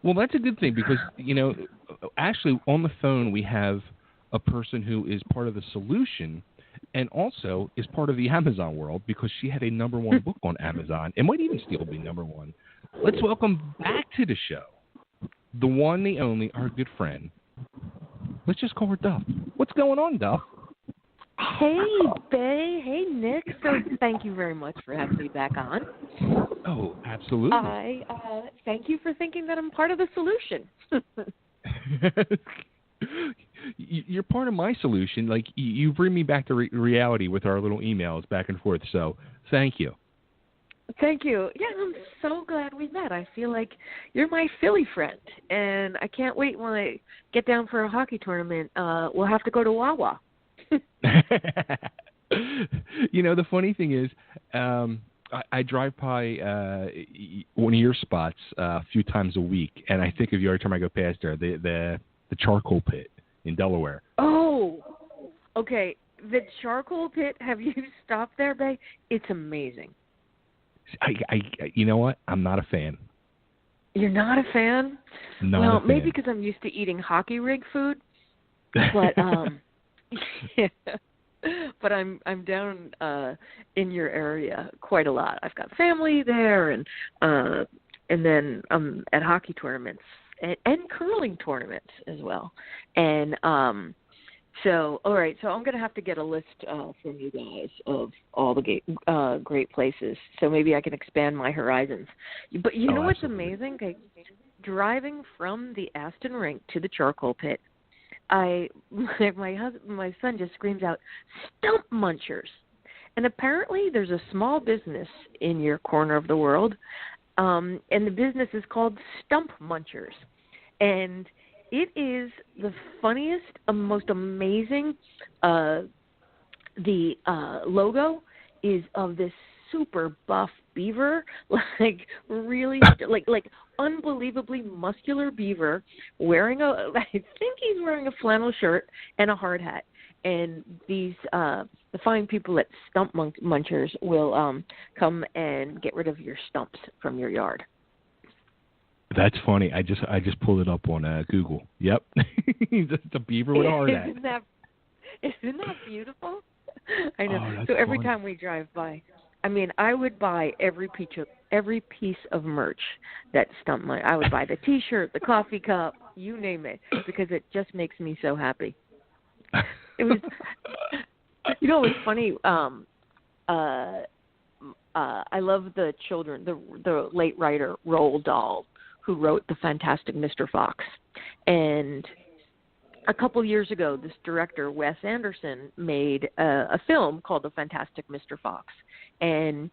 Well, that's a good thing because, actually on the phone we have a person who is part of the solution and also is part of the Amazon world because she had a #1 book on Amazon. It might even still be #1. Let's welcome back to the show the one, the only, our good friend. Let's just call her Duff. What's going on, Duff? Hey, Bay. Hey, Nick. So thank you very much for having me back on. Oh, absolutely. Thank you for thinking that I'm part of the solution. You're part of my solution. Like, you bring me back to reality with our little emails back and forth. So thank you. Thank you. Yeah, I'm so glad we met. I feel like you're my Philly friend, and I can't wait when I get down for a hockey tournament. We'll have to go to Wawa. The funny thing is, I drive by one of your spots a few times a week, and I think of you every time I go past there, the charcoal pit in Delaware. Oh, okay. The charcoal pit, have you stopped there, Bay? It's amazing. I you know what? I'm not a fan. You're not a fan? Not a fan. Maybe because I'm used to eating hockey rig food, but yeah. But I'm down in your area quite a lot. I've got family there, and then I'm at hockey tournaments and curling tournaments as well. And so, all right. So I'm going to have to get a list from you guys of all the great places. So maybe I can expand my horizons. But you know what's amazing? Okay, driving from the Aston rink to the charcoal pit, my son just screams out, "Stump munchers!" And apparently, there's a small business in your corner of the world, and the business is called Stump Munchers, and it is the funniest, most amazing. The logo is of this super buff beaver, like really, like unbelievably muscular beaver wearing I think he's wearing a flannel shirt and a hard hat. And these the fine people at Stump Munchers will come and get rid of your stumps from your yard. That's funny. I just pulled it up on Google. Yep, it's a beaver with a hard hat. Isn't that beautiful? I know. Oh, so every funny. time we drive by, I mean, I would buy every piece of merch that Stump Munch. I would buy the T-shirt, the coffee cup, you name it, because it just makes me so happy. It was, it was funny. I love the children, the late writer Roald Dahl, who wrote The Fantastic Mr. Fox, and a couple years ago, this director, Wes Anderson, made a film called The Fantastic Mr. Fox. And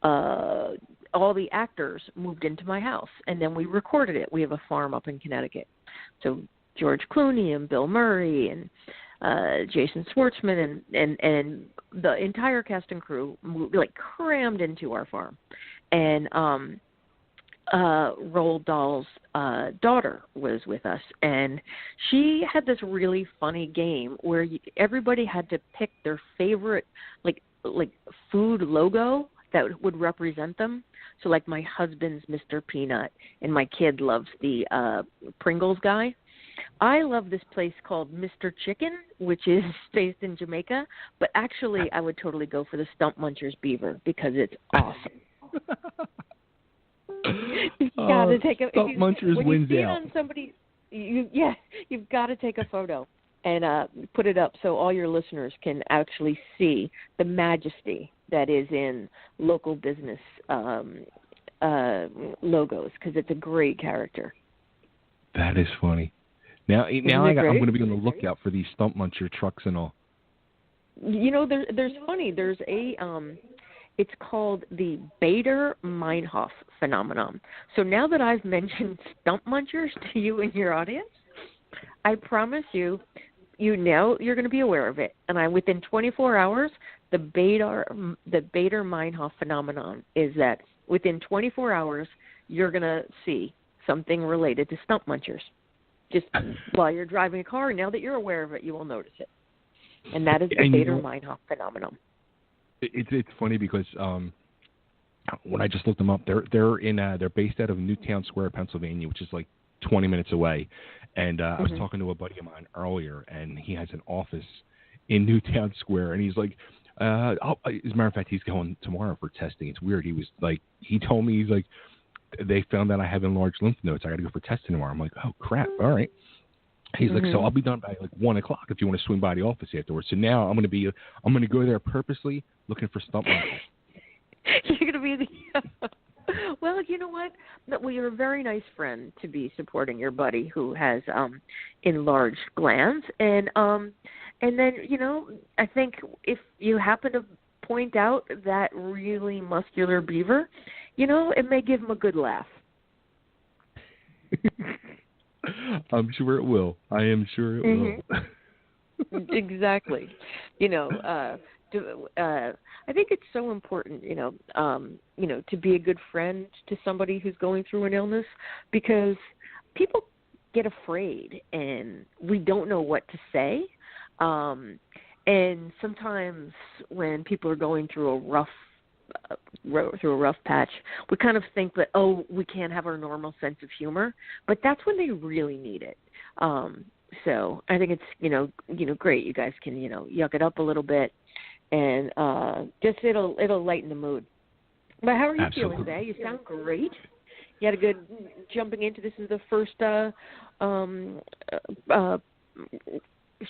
all the actors moved into my house, and then we recorded it. We have a farm up in Connecticut. So George Clooney and Bill Murray and Jason Schwartzman and the entire cast and crew moved, crammed into our farm. And Roald Dahl's daughter was with us, and she had this really funny game where everybody had to pick their favorite like food logo that would represent them. So like my husband's Mr. Peanut, and my kid loves the Pringles guy. I love this place called Mr. Chicken, which is based in Jamaica, but actually I would totally go for the Stump Munchers beaver because it's awesome. You've got to take a Stump Munchers when wins you see it out. on somebody. You've got to take a photo and put it up so all your listeners can actually see the majesty that is in local business logos, because it's a great character. That is funny. Now I'm going to be on the lookout for these Stump Muncher trucks and all. There's a it's called the Bader-Meinhof phenomenon. So now that I've mentioned Stump Munchers to you and your audience, I promise you're going to be aware of it. And within 24 hours, the Bader-Meinhof phenomenon is that within 24 hours, you're going to see something related to Stump Munchers. Just while you're driving a car, now that you're aware of it, you will notice it. And that is the Bader-Meinhof phenomenon. It's funny because when I just looked them up, they're based out of Newtown Square, Pennsylvania, which is like 20 minutes away. And I was talking to a buddy of mine earlier, and he has an office in Newtown Square, and he's like, as a matter of fact, he's going tomorrow for testing. It's weird. He told me, he's like, they found out I have enlarged lymph nodes. I got to go for testing tomorrow. I'm like, oh crap. All right. He's like, so I'll be done by like 1:00 if you want to swing by the office afterwards. So now I'm going to go there purposely looking for stump muscles. You're going to be well, you know what? Well, you're a very nice friend to be supporting your buddy who has enlarged glands, and then, you know, I think if you happen to point out that really muscular beaver, you know, it may give him a good laugh. I'm sure it will. I am sure it will. Exactly. You know, I think it's so important, you know, to be a good friend to somebody who's going through an illness, because people get afraid and we don't know what to say. And sometimes when people are going through a rough patch, we kind of think that, oh, we can't have our normal sense of humor, but that's when they really need it. So I think it's, you know, great. You guys can, you know, yuck it up a little bit, and just it'll lighten the mood. But how are you feeling today? You sound great. You had a good jumping into this is the first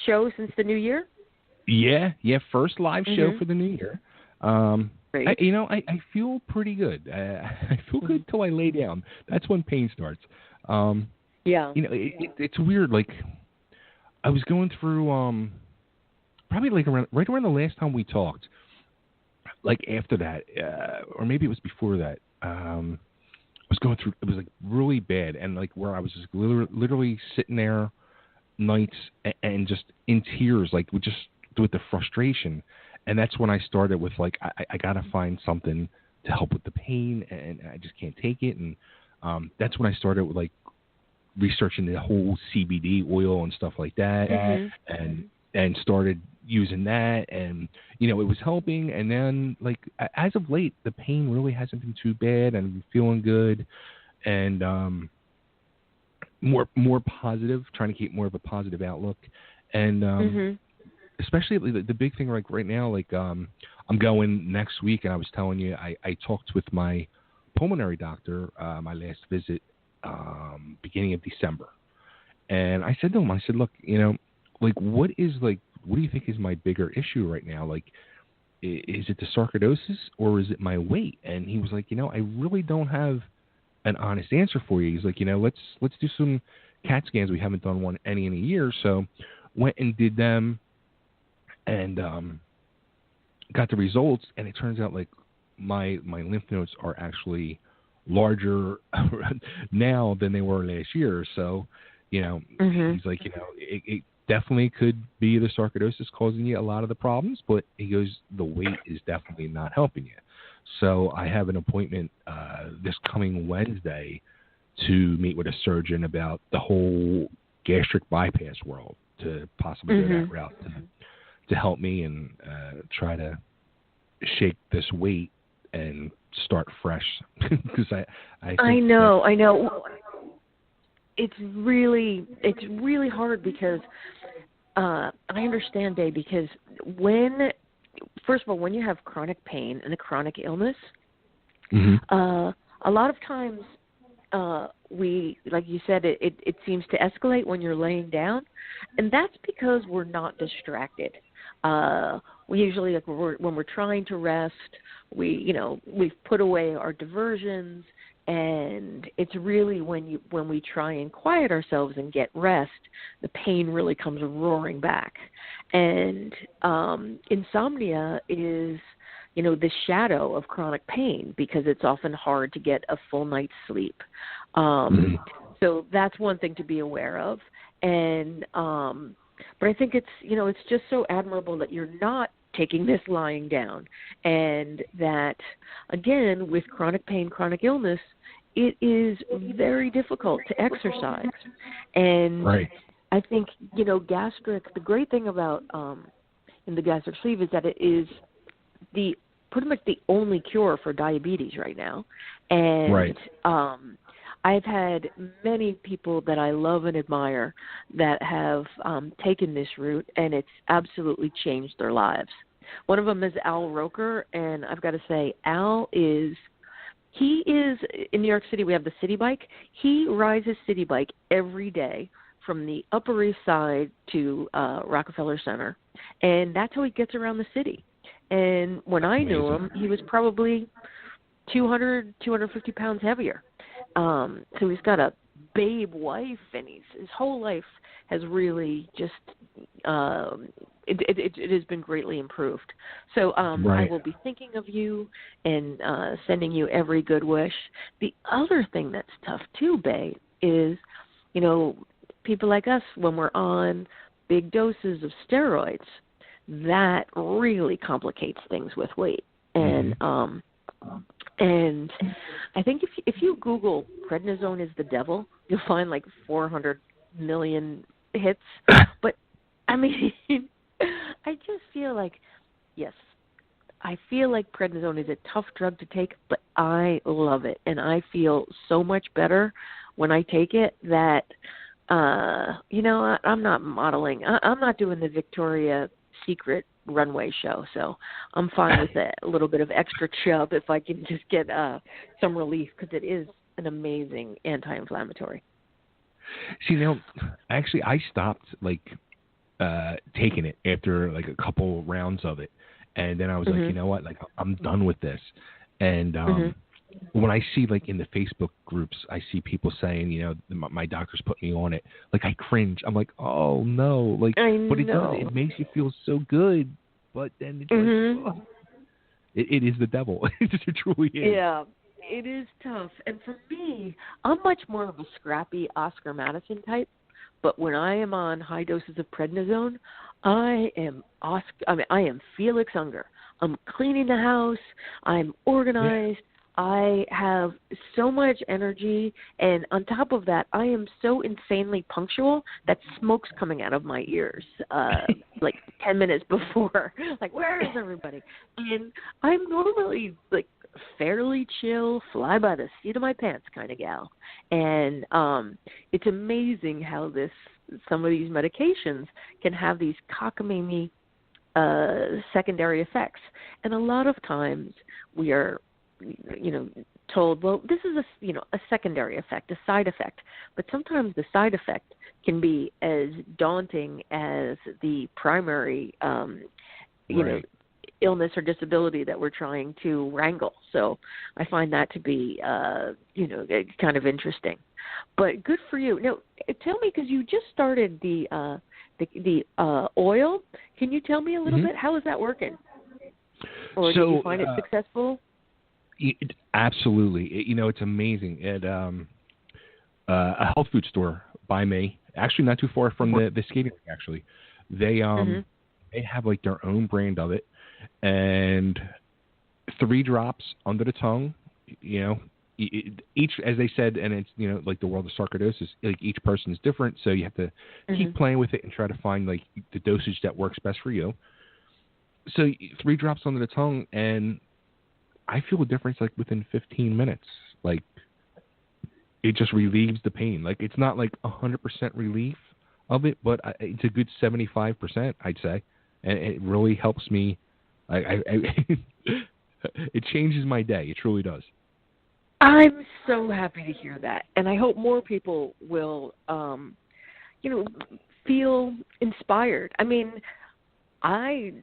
show since the new year. Yeah, first live show for the new year. Great. I feel pretty good. I feel good till I lay down. That's when pain starts. Yeah. You know, it's weird. Like, I was going through probably like right around the last time we talked. Like after that, or maybe it was before that. I was going through. It was like really bad, and like where I was just literally sitting there nights and just in tears, like with the frustration. And that's when I started with like I gotta find something to help with the pain, and I just can't take it. And that's when I started with like researching the whole CBD oil and stuff like that, and started using that, and you know, it was helping. And then like as of late, the pain really hasn't been too bad, and I'm feeling good, and more positive, trying to keep more of a positive outlook, and especially the big thing like right now, like I'm going next week, and I was telling you I talked with my pulmonary doctor my last visit beginning of December, and I said to him, I said, look, you know, like what do you think is my bigger issue right now? Like, is it the sarcoidosis or is it my weight? And he was like, you know, I really don't have an honest answer for you. He's like, you know, let's do some CAT scans. We haven't done any in a year, so went and did them, and got the results, and it turns out like my lymph nodes are actually larger now than they were last year. So, you know, he's like, you know, it definitely could be the sarcoidosis causing you a lot of the problems, but he goes, the weight is definitely not helping you. So I have an appointment this coming Wednesday to meet with a surgeon about the whole gastric bypass world, to possibly go that route to help me and try to shake this weight and start fresh. Because I know. It's really hard because I understand, Dave, because first of all, when you have chronic pain and a chronic illness, a lot of times like you said, it seems to escalate when you're laying down, and that's because we're not distracted. We usually, like when we're trying to rest, we've put away our diversions, and it's really when we try and quiet ourselves and get rest, the pain really comes roaring back. And insomnia is, you know, the shadow of chronic pain, because it's often hard to get a full night's sleep. So that's one thing to be aware of. And but I think it's just so admirable that you're not taking this lying down, and that, again, with chronic pain, chronic illness, it is very difficult to exercise. And I think, you know, the great thing about in the gastric sleeve is that it is pretty much the only cure for diabetes right now. And I've had many people that I love and admire that have taken this route, and it's absolutely changed their lives. One of them is Al Roker, and I've got to say, he is in New York City. We have the City Bike. He rides his City Bike every day from the Upper East Side to Rockefeller Center, and that's how he gets around the city. And when I knew him, he was probably 200, 250 pounds heavier. So he's got a babe wife, and his whole life has really just it has been greatly improved. So I will be thinking of you and sending you every good wish. The other thing that's tough too, Bae, is, you know, people like us, when we're on big doses of steroids, that really complicates things with weight. And and I think if you Google prednisone is the devil, you'll find like 400 million hits. But I mean, I just feel like, yes, I feel like prednisone is a tough drug to take, but I love it, and I feel so much better when I take it that, you know, I'm not modeling. I'm not doing the Victoria's Secret runway show, so I'm fine with a little bit of extra chub if I can just get some relief, because it is an amazing anti-inflammatory. See, now, actually, I stopped taking it after like a couple rounds of it, and then I was like, you know what, like I'm done with this. And when I see like in the Facebook groups, I see people saying, you know, my doctor's put me on it. Like I cringe. I'm like, oh no, like, but it does. It makes you feel so good, but then it's like, oh. It is the devil. It truly is. Yeah, it is tough. And for me, I'm much more of a scrappy Oscar Madison type. But when I am on high doses of prednisone, I am Felix Unger. I'm cleaning the house. I'm organized. Yeah. I have so much energy, and on top of that, I am so insanely punctual that smoke's coming out of my ears like 10 minutes before. Like, where is everybody? And I'm normally like fairly chill, fly by the seat of my pants kind of gal. And it's amazing how some of these medications can have these cockamamie secondary effects. And a lot of times we are, you know, told, well, this is a secondary effect, a side effect. But sometimes the side effect can be as daunting as the primary, you know, illness or disability that we're trying to wrangle. So I find that to be, you know, kind of interesting. But good for you. Now, tell me, because you just started the oil. Can you tell me a little bit? How is that working? Or did you find it successful? Absolutely. You know, it's amazing. At a health food store by me, actually not too far from the skating rink, actually, they have like their own brand of it, and 3 drops under the tongue, you know, each, as they said, and it's, you know, like the world of sarcoidosis, like each person is different, so you have to keep playing with it and try to find like the dosage that works best for you. So 3 drops under the tongue, and I feel a difference like within 15 minutes. Like it just relieves the pain. Like it's not like 100% relief of it, but it's a good 75%, I'd say, and it really helps me. It changes my day. It truly does. I'm so happy to hear that, and I hope more people will, you know, feel inspired. I mean, I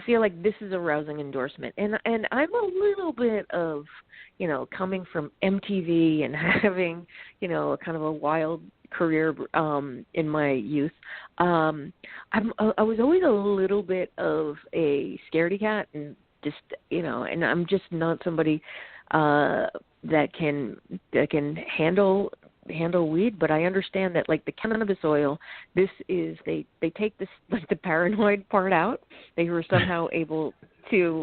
feel like this is a rousing endorsement, and I'm a little bit of, you know, coming from MTV and having, you know, kind of a wild career in my youth. I was always a little bit of a scaredy cat, and just, you know, and I'm just not somebody that can handle weed, but I understand that like the cannabis oil, this is they take this, like, the paranoid part out. They were somehow able to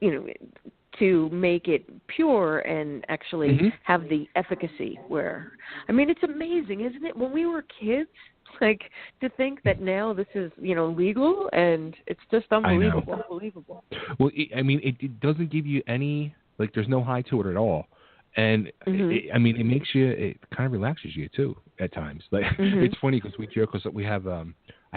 you know, to make it pure and actually have the efficacy where, I mean, it's amazing, isn't it? When we were kids, like, to think that now this is, you know, legal, and it's just unbelievable. Well, I mean, it doesn't give you any Like there's no high to it at all. And it makes you, it kind of relaxes you too at times. Like it's funny because we joke because we have I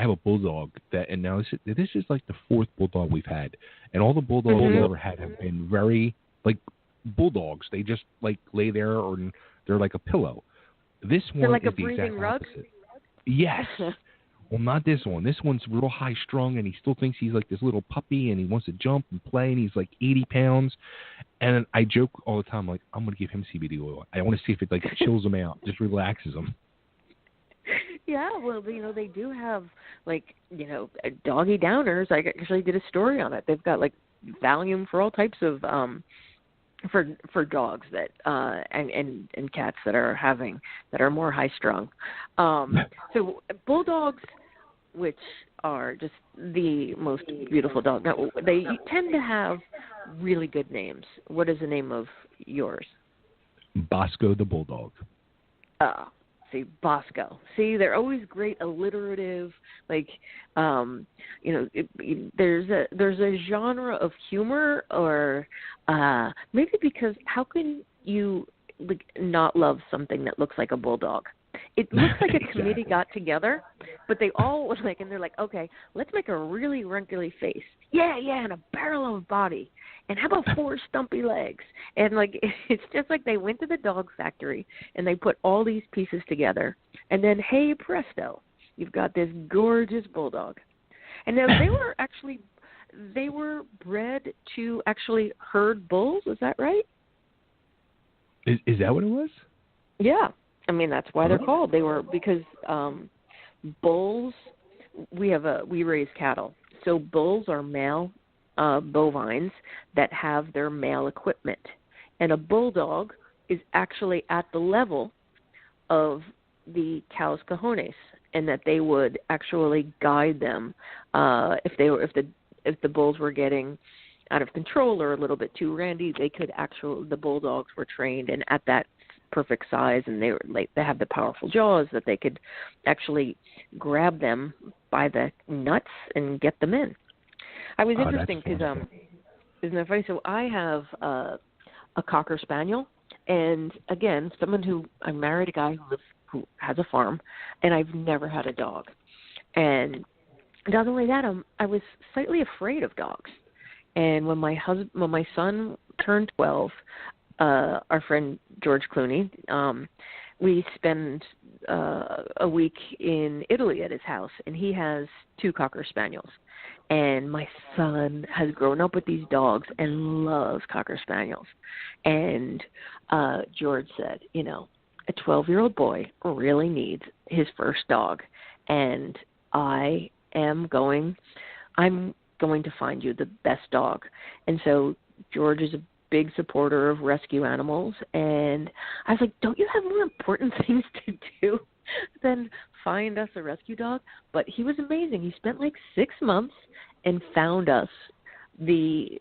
have a bulldog and now this is like the fourth bulldog we've had, and all the bulldogs we've ever had have been very like bulldogs. They just like lay there or they're like a pillow. This one like is a the exact breathing rug? opposite. Yes. Well, not this one. This one's real high strung, and he still thinks he's like this little puppy, and he wants to jump and play, and he's like 80 pounds. And I joke all the time, like, I'm going to give him CBD oil. I want to see if it like chills him out, just relaxes him. Yeah, well, they do have like, doggy downers. I actually did a story on it. They've got like Valium for all types of for dogs that and cats that are more high strung. So bulldogs, which are just the most beautiful dog. Now, they tend to have really good names. What is the name of yours? Bosco the Bulldog. See, Bosco. See, they're always great alliterative. Like, there's a genre of humor, or maybe because how can you like not love something that looks like a bulldog? It looks like a committee got together, but they all was like, and they're like, okay, let's make a really wrinkly face. Yeah, and a barrel of body. And how about 4 stumpy legs? And like, it's just like they went to the dog factory and they put all these pieces together. And then, hey, presto, you've got this gorgeous bulldog. And now they were bred to actually herd bulls. Is that right? Is that what it was? Yeah. I mean, that's why they're called. They were because bulls. We raise cattle, so bulls are male bovines that have their male equipment, and a bulldog is actually at the level of the cow's cojones, and that they would actually guide them if the bulls were getting out of control or a little bit too randy. The bulldogs were trained and at that perfect size, and they have the powerful jaws that they could actually grab them by the nuts and get them in. I was interesting because isn't that funny? So I have a Cocker Spaniel, and again, I married a guy who has a farm, and I've never had a dog. And not only that, I was slightly afraid of dogs. And when my son turned 12. Our friend George Clooney, we spend a week in Italy at his house, and he has 2 Cocker Spaniels. And my son has grown up with these dogs and loves Cocker Spaniels. And George said, a 12-year-old boy really needs his first dog, and I'm going to find you the best dog. And so George is a big supporter of rescue animals, and I was like, don't you have more important things to do than find us a rescue dog? But he was amazing. He spent like 6 months and found us the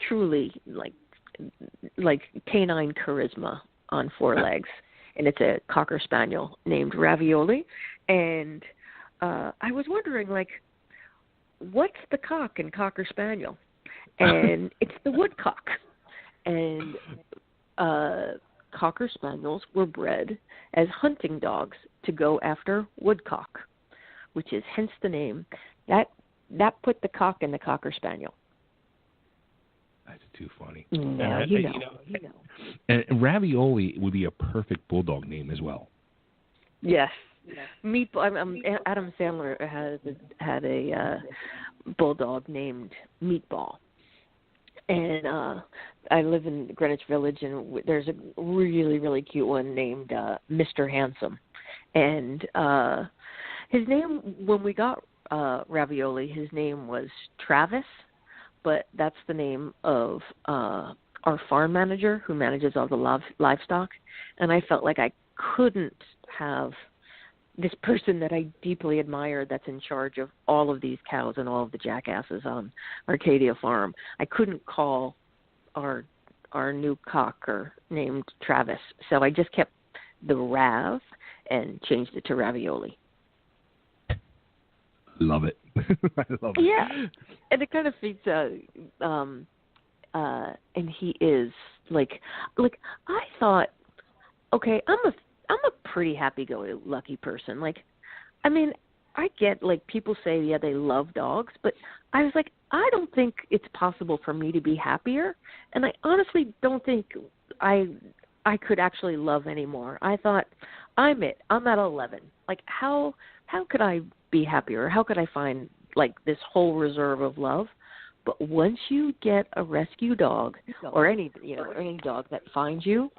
truly like canine charisma on 4 legs, and it's a Cocker Spaniel named Ravioli. And I was wondering, like, what's the cock in Cocker Spaniel? And it's the woodcock. And Cocker Spaniels were bred as hunting dogs to go after woodcock, which is hence the name. That put the cock in the Cocker Spaniel. That's too funny. No, you know. And Ravioli would be a perfect bulldog name as well. Yes. Adam Sandler had a bulldog named Meatball. And I live in Greenwich Village, and there's a really, really cute one named Mr. Handsome. And his name, when we got Ravioli, his name was Travis, but that's the name of our farm manager who manages all the livestock. And I felt like I couldn't have this person that I deeply admire that's in charge of all of these cows and all of the jackasses on Arcadia Farm. I couldn't call our new cocker named Travis. So I just kept the Rav and changed it to Ravioli. Love it. I love it. Yeah. And it kind of feeds and he is Like I thought, okay, I'm a pretty happy-go-lucky person. Like, I mean, I get, like, people say, yeah, they love dogs, but I was like, I don't think it's possible for me to be happier, and I honestly don't think I could actually love anymore. I thought, I'm at 11. Like, how could I be happier? How could I find, like, this whole reserve of love? But once you get a rescue dog or any dog that finds you,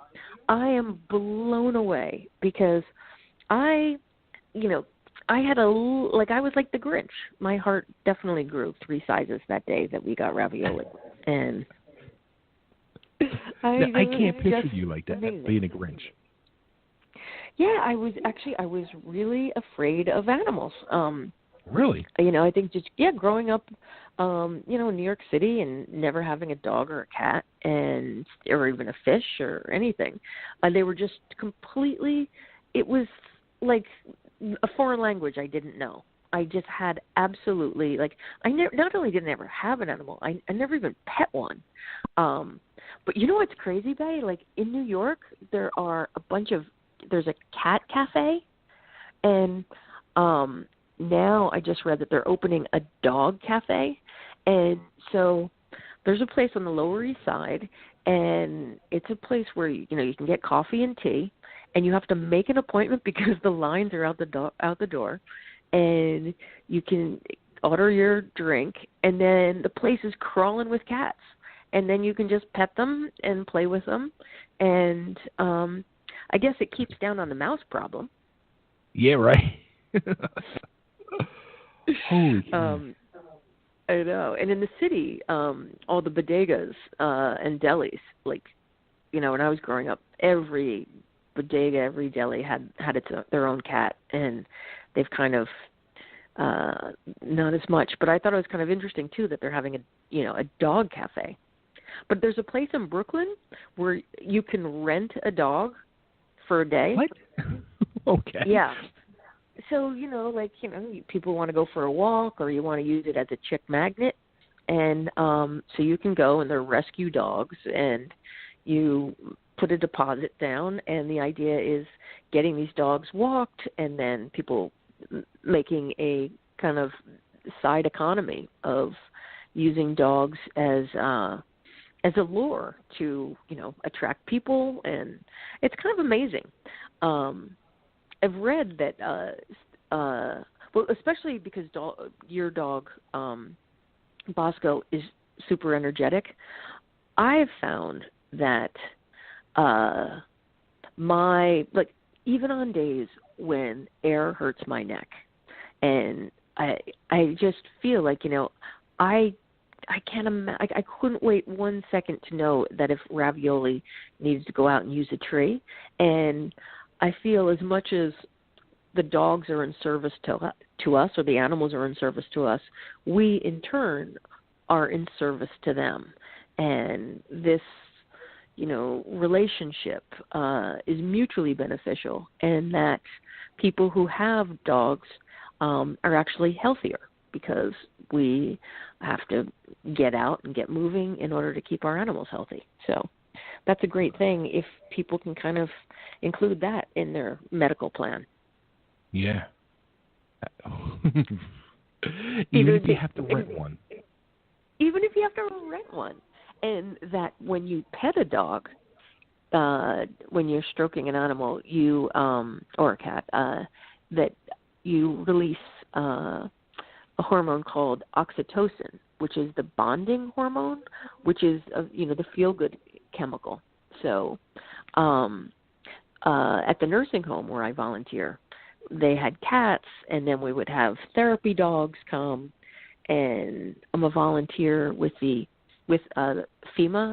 I am blown away because I was like the Grinch. My heart definitely grew 3 sizes that day that we got Ravioli. And I can't picture you like that, amazing. being a Grinch. Yeah, I was really afraid of animals. Really? I think growing up, in New York City and never having a dog or a cat or even a fish or anything. They were just completely, it was like a foreign language I didn't know. I just had absolutely, like, not only did I never have an animal, I never even pet one. But you know what's crazy, Bay? Like, in New York, there's a cat cafe, and now I just read that they're opening a dog cafe. And so there's a place on the Lower East Side, and it's a place where you can get coffee and tea, and you have to make an appointment because the lines are out the door, and you can order your drink, and then the place is crawling with cats, and then you can just pet them and play with them, and I guess it keeps down on the mouse problem. Yeah, right. Holy cow. I know. And in the city, all the bodegas and delis, like, when I was growing up, every bodega, every deli had their own cat, and they've kind of not as much. But I thought it was kind of interesting too that they're having a dog cafe. But there's a place in Brooklyn where you can rent a dog for a day. What? Okay. Yeah. So, people want to go for a walk or you want to use it as a chick magnet. And so you can go, and they're rescue dogs, and you put a deposit down, and the idea is getting these dogs walked and then people making a kind of side economy of using dogs as a lure to, attract people, and it's kind of amazing. I've read that, well, especially because your dog, Bosco, is super energetic. I've found that even on days when air hurts my neck, and I just feel like, I can't imagine. I couldn't wait 1 second to know that if Ravioli needs to go out and use a tree, and I feel as much as the dogs are in service to us, or the animals are in service to us, we in turn are in service to them. And this, relationship is mutually beneficial, and that people who have dogs are actually healthier because we have to get out and get moving in order to keep our animals healthy. So that's a great thing if people can kind of include that in their medical plan. Yeah. Even if you have to rent one. Even if you have to rent one. And that when you pet a dog, when you're stroking an animal, or a cat, that you release a hormone called oxytocin, which is the bonding hormone, which is the feel-good chemical. So at the nursing home where I volunteer, they had cats, and then we would have therapy dogs come, and I'm a volunteer with FEMA,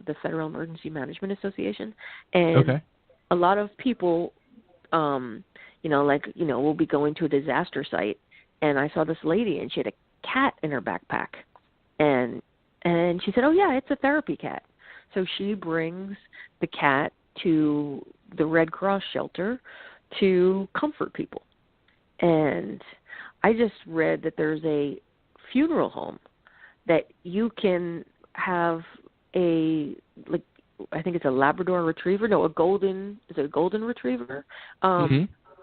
the Federal Emergency Management Association, and a lot of people, we'll be going to a disaster site, and I saw this lady, and she had a cat in her backpack, and she said, "Oh yeah, it's a therapy cat." So she brings the cat to the Red Cross shelter to comfort people. And I just read that there's a funeral home that you can have I think it's a Labrador Retriever. No, a golden retriever?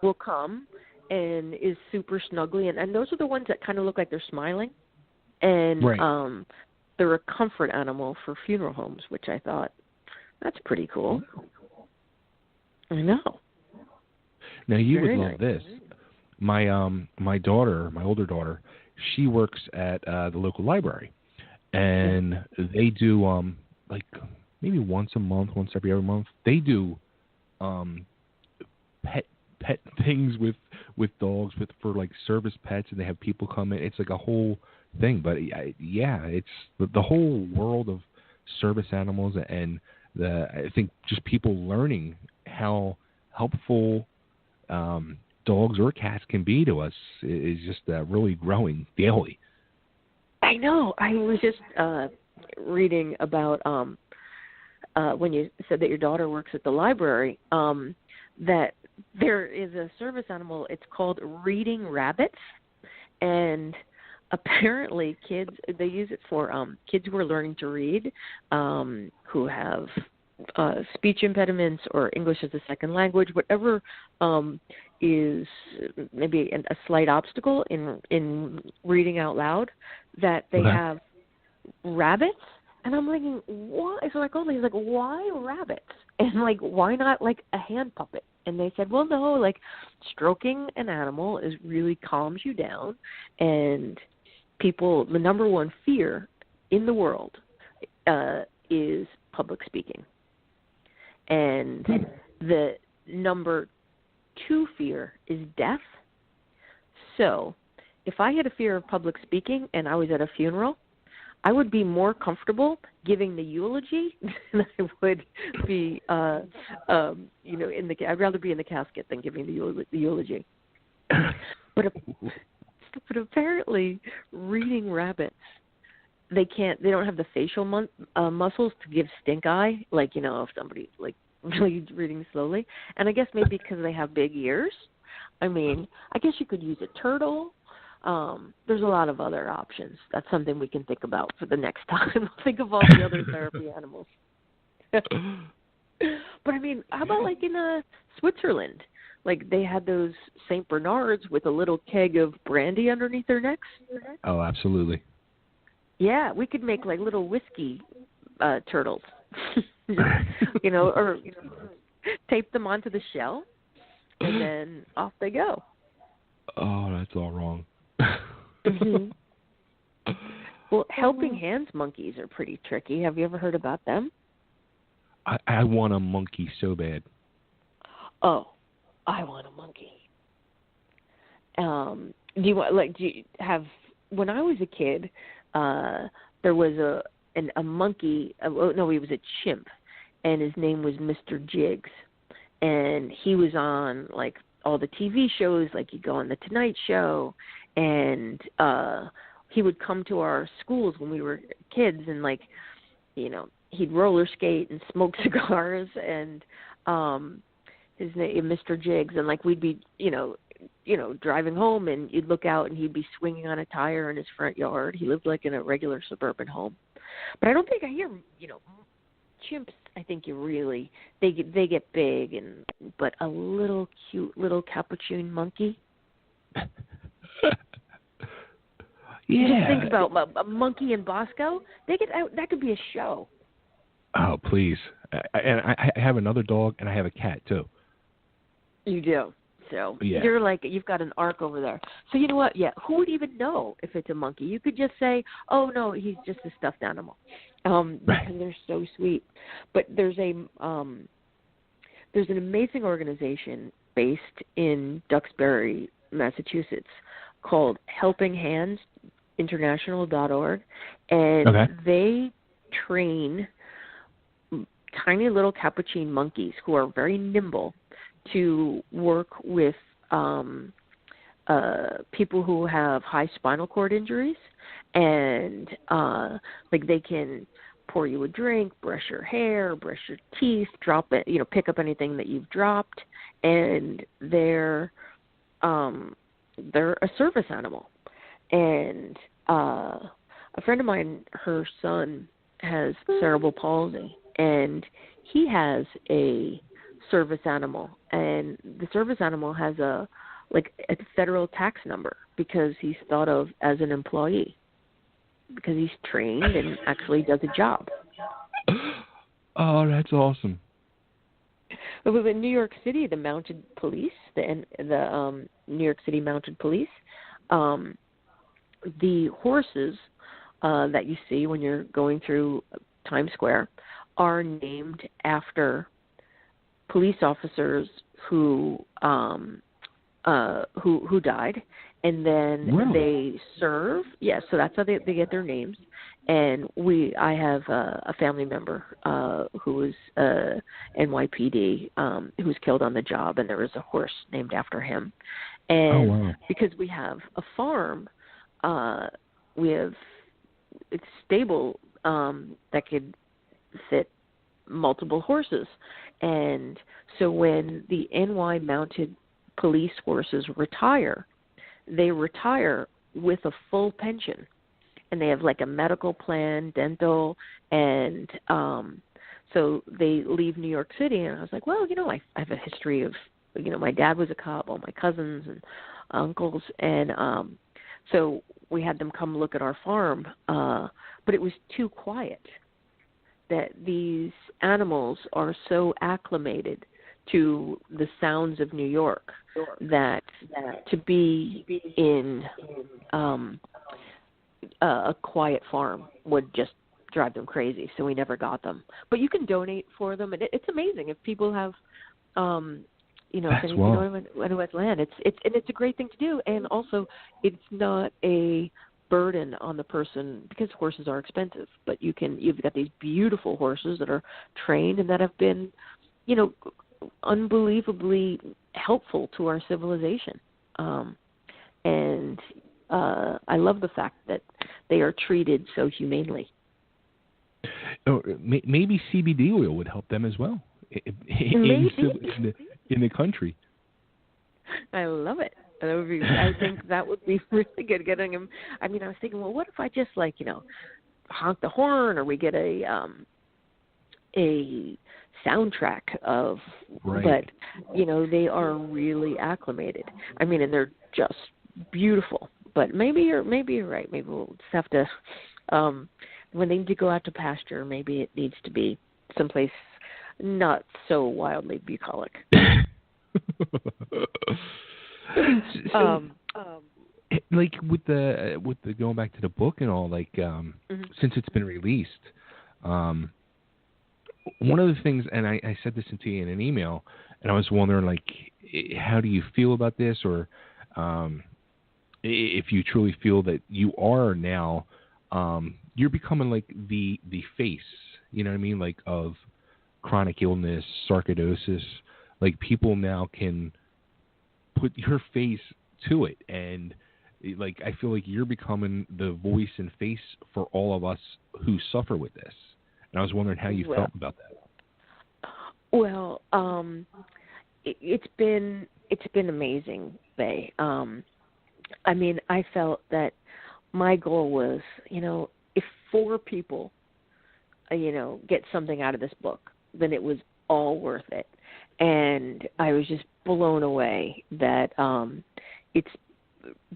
Will come and is super snuggly, and those are the ones that kind of look like they're smiling, and Right. they're a comfort animal for funeral homes, which I thought that's pretty cool. I know. Now you Very would love nice. this. My older daughter, she works at the local library, and they do like maybe once every other month. They do pet things with dogs for like service pets, and they have people come in. It's like a whole thing. But yeah, it's the whole world of service animals, and I think just people learning how helpful dogs or cats can be to us is just really growing daily. I know. I was just reading about when you said that your daughter works at the library, that there is a service animal. It's called reading rabbits, and apparently kids, they use it for kids who are learning to read, who have speech impediments or English as a second language, whatever is maybe a slight obstacle in reading out loud, that they have rabbits. And I'm thinking, what? So I called them, he's like, why rabbits? And like, why not like a hand puppet? And they said, well, no, like stroking an animal really calms you down, and the number one fear in the world is public speaking. And the number 2 fear is death. So if I had a fear of public speaking and I was at a funeral, I would be more comfortable giving the eulogy than I would be, I'd rather be in the casket than giving the eulogy. But apparently reading rabbits, they don't have the facial muscles to give stink eye, like, if somebody like really reading slowly. And I guess maybe because they have big ears. I mean, I guess you could use a turtle. There's a lot of other options. That's something we can think about for the next time. We'll think of all the other therapy animals. But I mean, how about like in Switzerland? Like they had those St. Bernards with a little keg of brandy underneath their necks. Oh, absolutely. Yeah, we could make like little whiskey turtles, or tape them onto the shell, and then off they go. Oh, that's all wrong. Well, helping hands monkeys are pretty tricky. Have you ever heard about them? I want a monkey so bad. Oh, I want a monkey. Do you have? When I was a kid, there was a monkey. He was a chimp, and his name was Mr. Jiggs, and he was on like all the TV shows. Like he'd go on the Tonight Show, and he would come to our schools when we were kids, and like, he'd roller skate and smoke cigars, and his name Mr. Jiggs, and like we'd be driving home, and you'd look out and he'd be swinging on a tire in his front yard. He lived like in a regular suburban home. But I don't think I hear, chimps, I think they get big, but a little cute little capuchin monkey. Yeah. Just think about a monkey in Bosco. That could be a show. Oh, please. And I have another dog, and I have a cat, too. You do. So yeah. You're like, you've got an arc over there. So you know what? Yeah, who would even know if it's a monkey? You could just say, oh, no, he's just a stuffed animal. Because they're so sweet. But there's an amazing organization based in Duxbury, Massachusetts, called helpinghandsinternational.org, and they train tiny little capuchin monkeys who are very nimble to work with people who have high spinal cord injuries, and like they can pour you a drink, brush your hair, brush your teeth, drop it, pick up anything that you've dropped, and they're a service animal. And a friend of mine, her son has cerebral palsy, and he has a service animal, and the service animal has a federal tax number because he's thought of as an employee, because he's trained and actually does a job. Oh, that's awesome. But in New York City, the mounted police, the New York City mounted police, the horses that you see when you're going through Times Square are named after police officers who died, and then they serve. Yes, so that's how they get their names. And I have a family member who was NYPD who was killed on the job, and there was a horse named after him. And because we have a farm, we have a stable that could fit multiple horses. And so when the NY mounted police horses retire, they retire with a full pension. And they have like a medical plan, dental, and so they leave New York City. And I was like, well, I have a history of, my dad was a cop, all my cousins and uncles. And so we had them come look at our farm, but it was too quiet. That these animals are so acclimated to the sounds of New York that to be in a quiet farm would just drive them crazy. So we never got them. But you can donate for them, and it's amazing if people have, if anyone has land. It's a great thing to do, and also it's not a burden on the person because horses are expensive. But you've got these beautiful horses that are trained and that have been, unbelievably helpful to our civilization. And I love the fact that they are treated so humanely. Oh, maybe CBD oil would help them as well in the country. I love it. I think that would be really good getting him. I mean, I was thinking, well, what if I just honk the horn, or we get a soundtrack of, but they are really acclimated. I mean, and they're just beautiful. But maybe you're right. Maybe we'll just have to, when they need to go out to pasture, maybe it needs to be someplace not so wildly bucolic. Like with the going back to the book and all, since it's been released, one of the things, and I said this to you in an email, and I was wondering, how do you feel about this, or if you truly feel that you are now, you're becoming the face, you know what I mean, of chronic illness, sarcoidosis. People now can put your face to it, and I feel like you're becoming the voice and face for all of us who suffer with this. And I was wondering how you felt about that. Well, it's been amazing, Faye. I mean, I felt that my goal was, if 4 people, get something out of this book, then it was all worth it. And I was just blown away that it's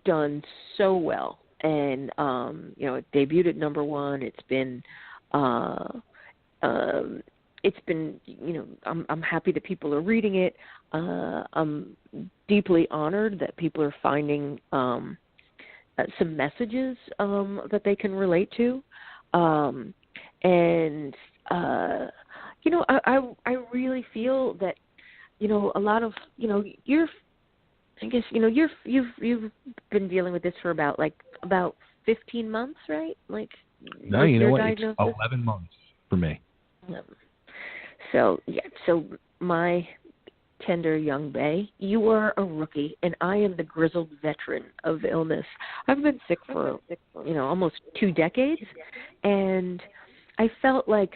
done so well. And, it debuted at #1. It's been, I'm happy that people are reading it. I'm deeply honored that people are finding some messages that they can relate to. And I really feel that, a lot of, you've been dealing with this for about 15 months, right? No, you know what? It's 11 months for me. So my tender young Bay, you are a rookie, and I am the grizzled veteran of illness. I've been sick for, almost 2 decades, and I felt like,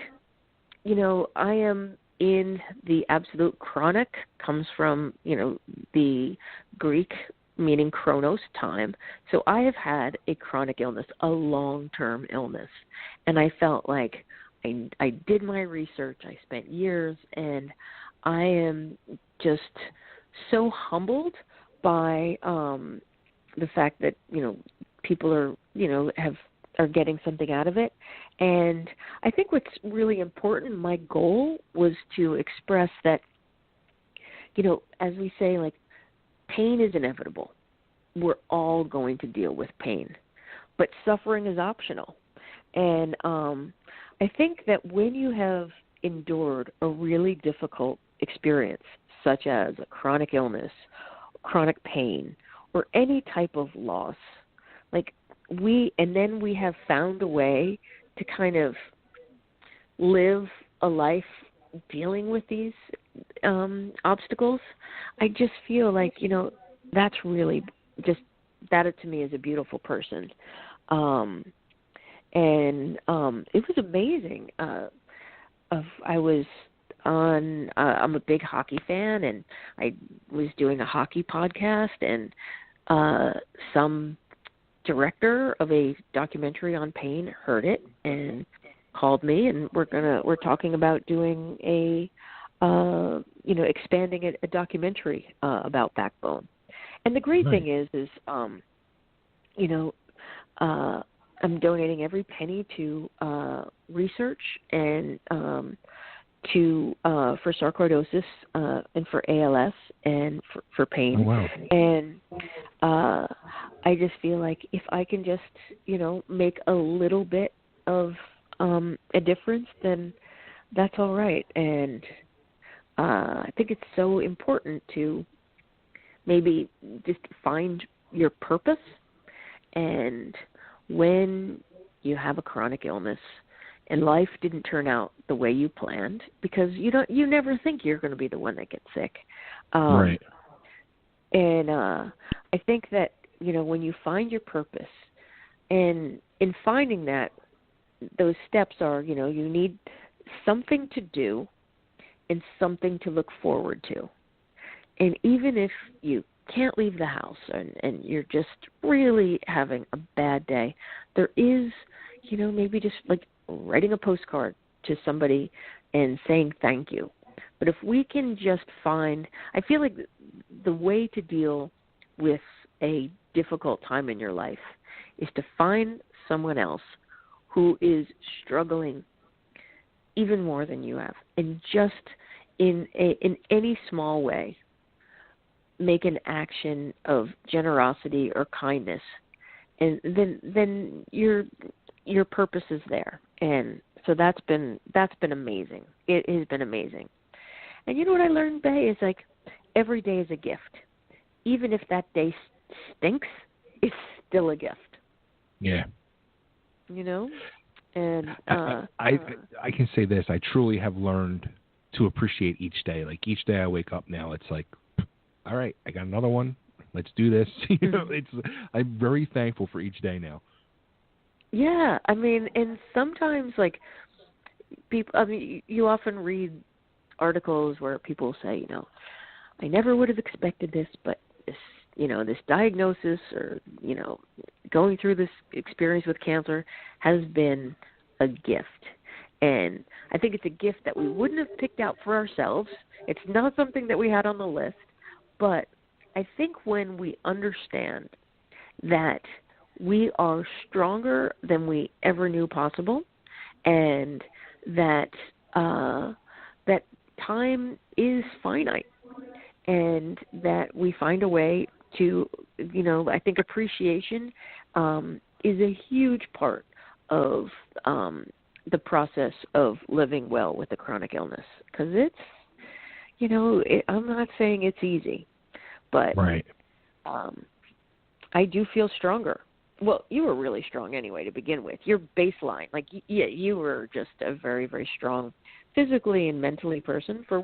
I am in the absolute chronic, comes from, the Greek meaning chronos, time. So I have had a chronic illness, a long-term illness, and I felt like I did my research. I spent years, and I am just so humbled by the fact that, people are, are getting something out of it. And I think what's really important, my goal was to express that, as we say, like, pain is inevitable. We're all going to deal with pain, but suffering is optional. And I think that when you have endured a really difficult experience, such as a chronic illness, chronic pain, or any type of loss, then we have found a way to kind of live a life dealing with these obstacles, I just feel like, that's really just, that to me is a beautiful person. And it was amazing. I was on, I'm a big hockey fan, and I was doing a hockey podcast, and some director of a documentary on pain heard it and called me, and we're talking about doing expanding a documentary about Backbone. And the great thing is I'm donating every penny to research and for sarcoidosis and for ALS and for pain. Oh, wow. And I just feel like if I can just, make a little bit of a difference, then that's all right. And I think it's so important to maybe just find your purpose. And when you have a chronic illness and life didn't turn out the way you planned, because you never think you're going to be the one that gets sick. Right. And I think that, when you find your purpose, and in finding that, those steps are, you need something to do and something to look forward to. And even if you can't leave the house and you're just really having a bad day, there is, maybe just like writing a postcard to somebody and saying thank you. But if we can just find, I feel like the way to deal with a difficult time in your life is to find someone else who is struggling even more than you have, and just in any small way make an action of generosity or kindness, and then your purpose is there. And so that's been amazing. It has been amazing. And you know what I learned, Bay, is like every day is a gift. Even if that day stinks, it's still a gift. Yeah. And I can say this: I truly have learned to appreciate each day. Like each day I wake up now, it's like, all right, I got another one. Let's do this. I'm very thankful for each day now. Yeah, I mean, and sometimes like people, you often read articles where people say, I never would have expected this, but this, this diagnosis or, going through this experience with cancer has been a gift. And I think it's a gift that we wouldn't have picked out for ourselves. It's not something that we had on the list. But I think when we understand that we are stronger than we ever knew possible, and that that time is finite, and that we find a way to, I think appreciation is a huge part of the process of living well with a chronic illness. Because it's, I'm not saying it's easy, but right. I do feel stronger. Well, you were really strong anyway to begin with. Your baseline, you were just a very, very strong physically and mentally person for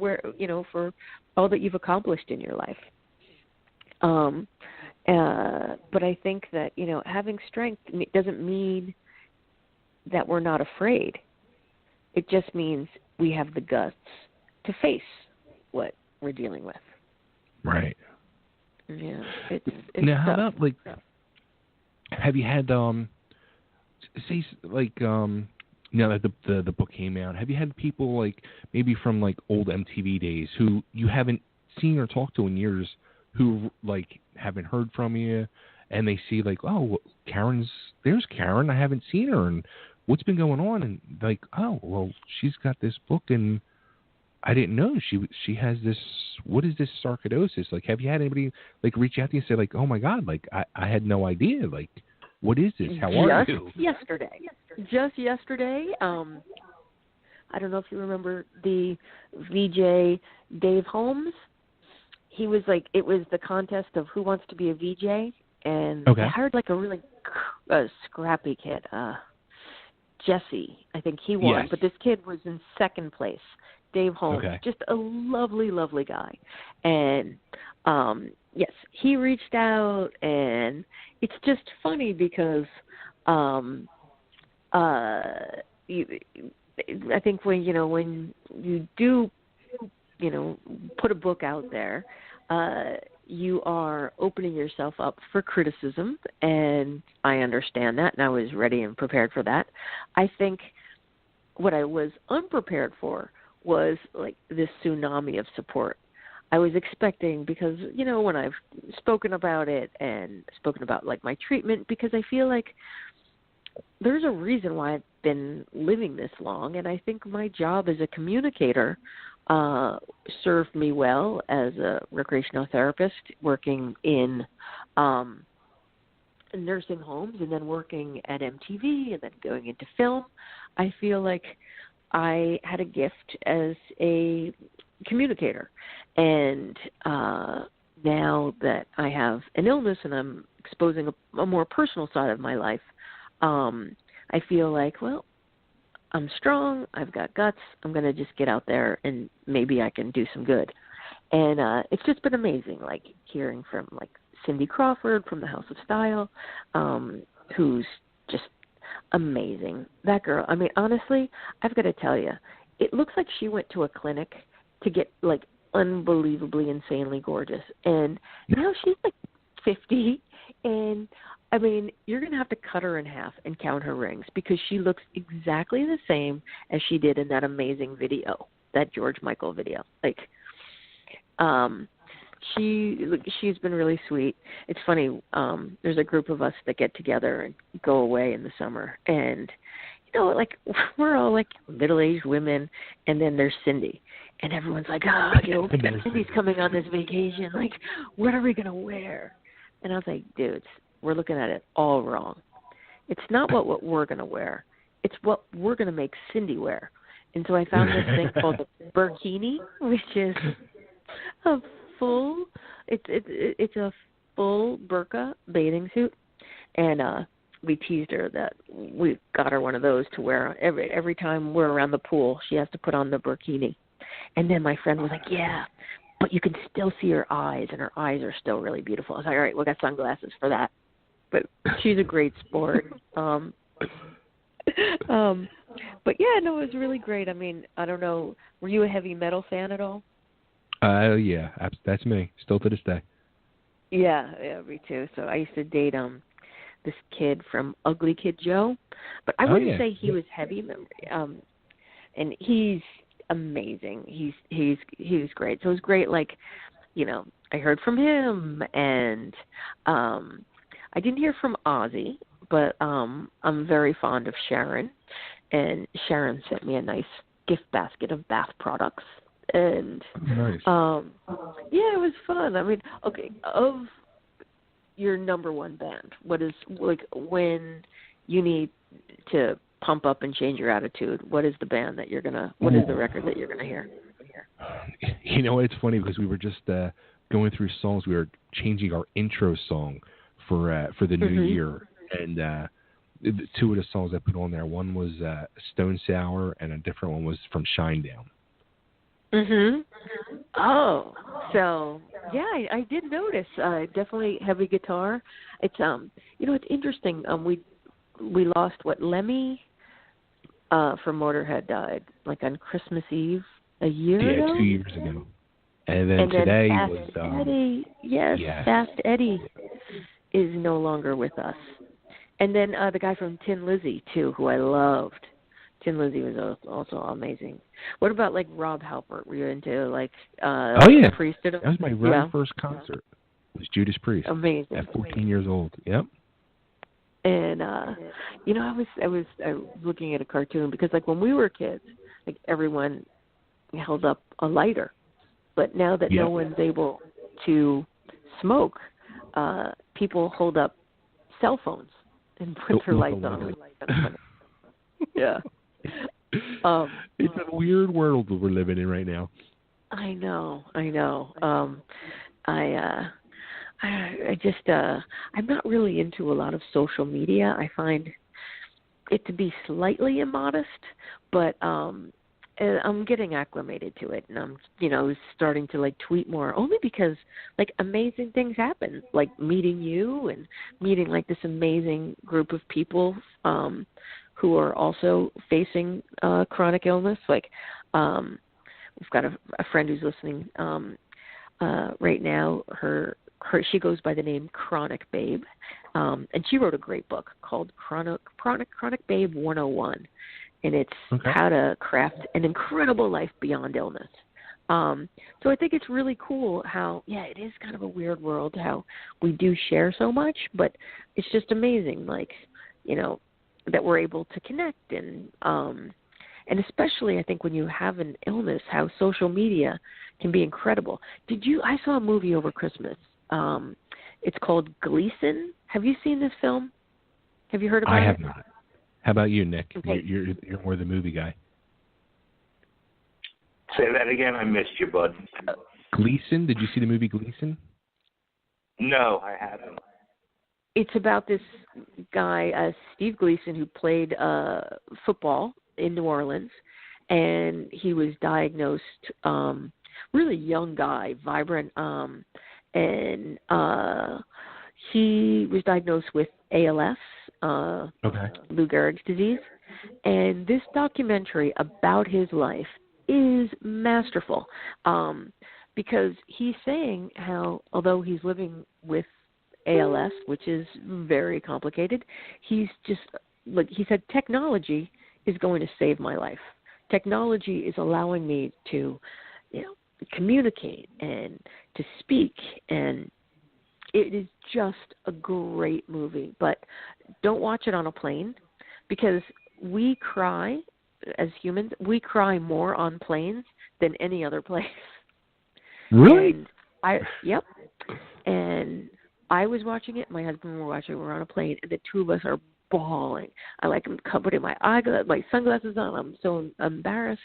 for all that you've accomplished in your life. But I think that, having strength doesn't mean that we're not afraid. It just means we have the guts to face what we're dealing with. Right. Yeah. It's now, tough. how about have you had say now that the book came out, have you had people like maybe from like old MTV days who you haven't seen or talked to in years, who like haven't heard from you, and they see like, oh, there's Karen, I haven't seen her, and what's been going on, and like, oh, well, she's got this book, and I didn't know she has this. What is this sarcoidosis? Like, have you had anybody like reach out to you and say like, oh my God, like I had no idea, like, what is this? How are you? Just yesterday. I don't know if you remember the VJ Dave Holmes. He was like, it was the contest of who wants to be a VJ, and I hired like a really scrappy kid, Jesse. I think he won, but this kid was in second place. Dave Holmes, just a lovely, lovely guy, and yes, he reached out, and it's just funny because I think when you do put a book out there, you are opening yourself up for criticism, and I understand that, and I was ready and prepared for that. I think what I was unprepared for was like this tsunami of support. I was expecting, because, when I've spoken about it and spoken about like my treatment, because I feel like there's a reason why I've been living this long, and I think my job as a communicator served me well as a recreational therapist, working in nursing homes and then working at MTV and then going into film. I feel like I had a gift as a communicator, and now that I have an illness and I'm exposing a more personal side of my life, I feel like, well, I'm strong, I've got guts, I'm going to just get out there and maybe I can do some good. And it's just been amazing, like hearing from like Cindy Crawford from the House of Style, who's just amazing. That girl, I mean, honestly, I've got to tell you, it looks like she went to a clinic to get like unbelievably, insanely gorgeous. And now she's like 50, and I mean, you're going to have to cut her in half and count her rings, because she looks exactly the same as she did in that amazing video, that George Michael video. Like, she's been really sweet. It's funny, there's a group of us that get together and go away in the summer, and like we're all like middle-aged women, and then there's Cindy, and everyone's like, Cindy's coming on this vacation, like, what are we gonna wear? And I was like, dudes, we're looking at it all wrong. It's not what we're gonna wear, it's what we're gonna make Cindy wear. And so I found this thing called the burkini, which is a full, it's a full burqa bathing suit, and we teased her that we got her one of those to wear every time we're around the pool. She has to put on the burkini. And then my friend was like, yeah, but you can still see her eyes, and her eyes are still really beautiful. I was like, all right, we got sunglasses for that. But she's a great sport. But yeah, no, it was really great. I mean, I don't know, were you a heavy metal fan at all? Yeah, that's me, still to this day. Yeah, me too. So I used to date this kid from Ugly Kid Joe, but I wouldn't say he was heavy. And he's amazing. He was great. So it was great. Like, I heard from him, and I didn't hear from Ozzy, but I'm very fond of Sharon, and Sharon sent me a nice gift basket of bath products. And nice. Yeah, it was fun. I mean, okay, of your number one band, what is, like, when you need to pump up and change your attitude, what is the band that you're gonna, what is the record that you're gonna hear? It's funny because we were just going through songs. We were changing our intro song for the new year, and two of the songs I put on there, one was Stone Sour, and a different one was from Shinedown. Oh, so yeah, I did notice. Definitely heavy guitar. It's it's interesting. We lost Lemmy from Motorhead died like on Christmas Eve a year ago. Yeah, 2 years ago. And then today was Eddie. Yes, Fast Eddie is no longer with us. And then the guy from Tin Lizzy too, who I loved. Tin Lizzy was also amazing. What about like Rob Halpert? Were you into like Oh yeah, Priesthood? that was my very first concert. It was Judas Priest. Amazing. At 14 years old. Yep. And you know, I was looking at a cartoon because like when we were kids, like everyone held up a lighter, but now that no one's able to smoke, people hold up cell phones and put their lights on. Yeah. It's a weird world we're living in right now. I know. I just I'm not really into a lot of social media. I find it to be slightly immodest, but I'm getting acclimated to it, and I'm starting to like tweet more, only because like amazing things happen, like meeting you and meeting like this amazing group of people who are also facing chronic illness. Like we've got a friend who's listening right now. She goes by the name Chronic Babe, and she wrote a great book called Chronic Babe 101, and it's how to craft an incredible life beyond illness. So I think it's really cool how, it is kind of a weird world how we do share so much, but it's just amazing, like, that we're able to connect and especially I think when you have an illness, how social media can be incredible. I saw a movie over Christmas. It's called Gleason. Have you seen this film? Have you heard about it? I have not. How about you, Nick? Okay. You're more the movie guy. Say that again. I missed you, bud. Gleason. Did you see the movie Gleason? No, I haven't. It's about this guy, Steve Gleason, who played football in New Orleans, and he was diagnosed, really young guy, vibrant, and he was diagnosed with ALS, Lou Gehrig's disease, and this documentary about his life is masterful, because he's saying how, although he's living with ALS, which is very complicated, he's just, like he said, technology is going to save my life. Technology is allowing me to, communicate and to speak, and it is just a great movie. But don't watch it on a plane, because we cry, as humans, we cry more on planes than any other place. Really? Yep. And I was watching it, my husband and I were watching it, we're on a plane, and the two of us are bawling. I'm putting my sunglasses on. I'm so embarrassed.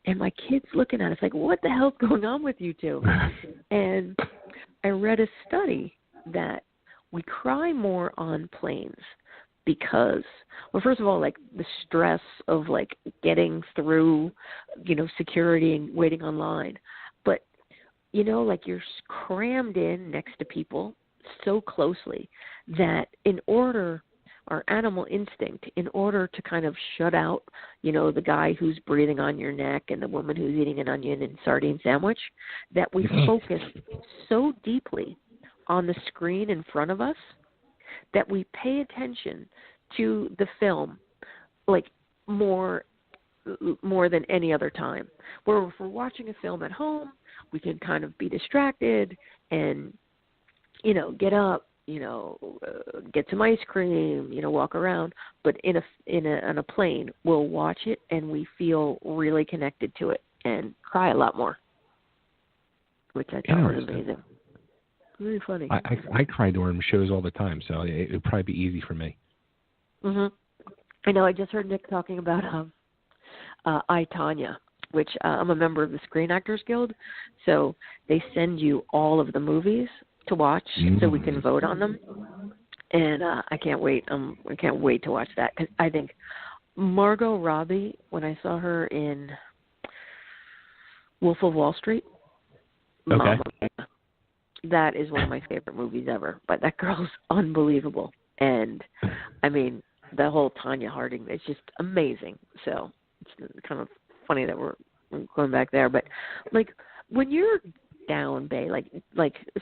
And my kid's looking at us like, what the hell's going on with you two? And I read a study that we cry more on planes because, well, first of all, like the stress of like getting through, security and waiting online. But, like you're crammed in next to people so closely that our animal instinct, in order to kind of shut out, the guy who's breathing on your neck and the woman who's eating an onion and sardine sandwich, that we focus so deeply on the screen in front of us that we pay attention to the film like more than any other time. Where if we're watching a film at home, we can kind of be distracted and, get up, get some ice cream, walk around. But on a plane, we'll watch it and we feel really connected to it and cry a lot more, which I thought was amazing. Really funny. I cry during shows all the time, so it would probably be easy for me. Mhm. I know. I just heard Nick talking about I, Tonya, which I'm a member of the Screen Actors Guild, so they send you all of the movies to watch so we can vote on them, and I can't wait. I can't wait to watch that, because I think Margot Robbie, when I saw her in Wolf of Wall Street, Mama, that is one of my favorite movies ever. But that girl's unbelievable, and I mean the whole Tonya Harding, it's just amazing. So it's kind of funny that we're going back there, but like when you're down, Bay, like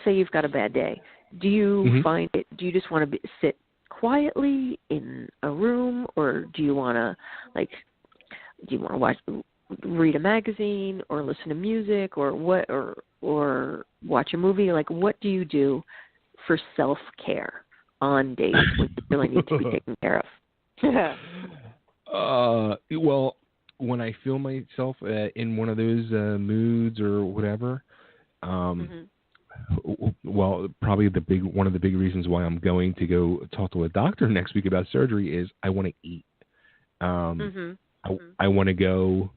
say you've got a bad day, do you find it, do you just want to sit quietly in a room, or do you want to like Do you want to read a magazine or listen to music or what, or watch a movie? Like, what do you do for self-care on days when you really need to be taken care of? Well, when I feel myself in one of those moods or whatever, well, probably one of the big reasons why I'm going to go talk to a doctor next week about surgery is I want to eat. I want to go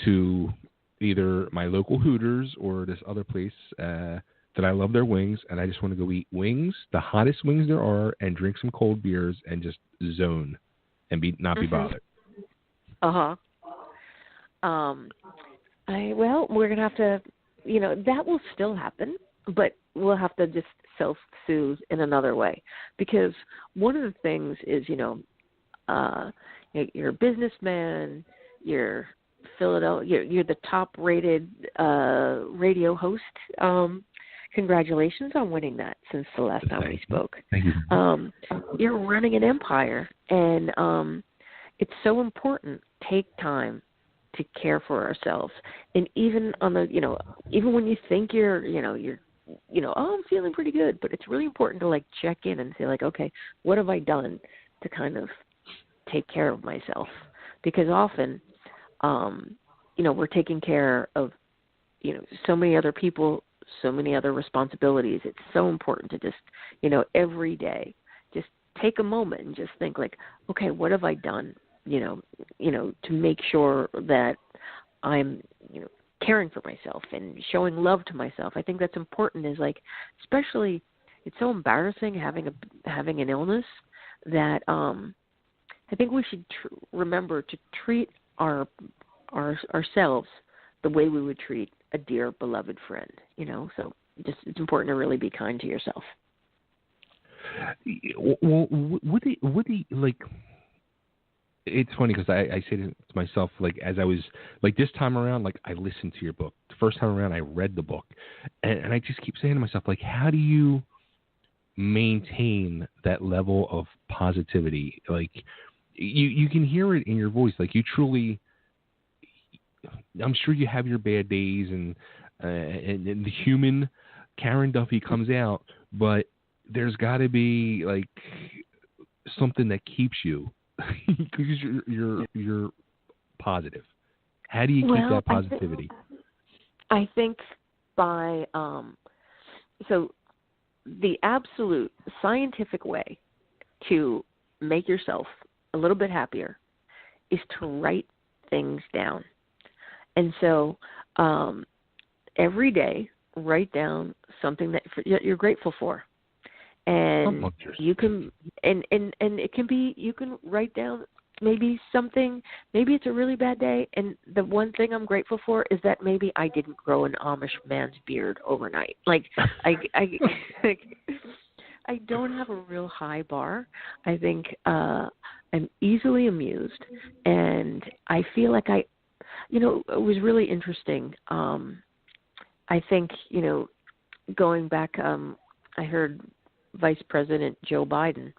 to either my local Hooters or this other place that I love their wings, and I just want to go eat wings, the hottest wings there are, and drink some cold beers and just zone and not be bothered. Well, we're going to have to, that will still happen, but we'll have to just self-soothe in another way. Because one of the things is, you're a businessman, you're the top-rated radio host. Congratulations on winning that since the last time we spoke. Thank you. You're running an empire, and it's so important. Take time to care for ourselves, and even on the, even when you think you're I'm feeling pretty good, but it's really important to like check in and say like, okay, what have I done to kind of take care of myself? Because often, we're taking care of, so many other people, so many other responsibilities. It's so important to just, every day, just take a moment and just think like, okay, what have I done, to make sure that I'm, caring for myself and showing love to myself. I think that's important. Is like, especially, it's so embarrassing having an illness that I think we should remember to treat ourselves the way we would treat a dear beloved friend. So just it's important to really be kind to yourself. Well, would he like? It's funny because I say to myself, like, as I was, like, this time around, like, I listened to your book. The first time around, I read the book. And I just keep saying to myself, like, how do you maintain that level of positivity? Like, you can hear it in your voice. Like, you truly, I'm sure you have your bad days and the human Karen Duffy comes out, but there's got to be, like, something that keeps you. Because you're positive. How do you keep that positivity? I think by so the absolute scientific way to make yourself a little bit happier is to write things down. And so every day, write down something that you're grateful for. And you can, and it can be, you can write down maybe something, maybe it's a really bad day, and the one thing I'm grateful for is that maybe I didn't grow an Amish man's beard overnight. Like, I don't have a real high bar. I think I'm easily amused, and I feel like it was really interesting. I think, going back, I heard Vice President Joe Biden,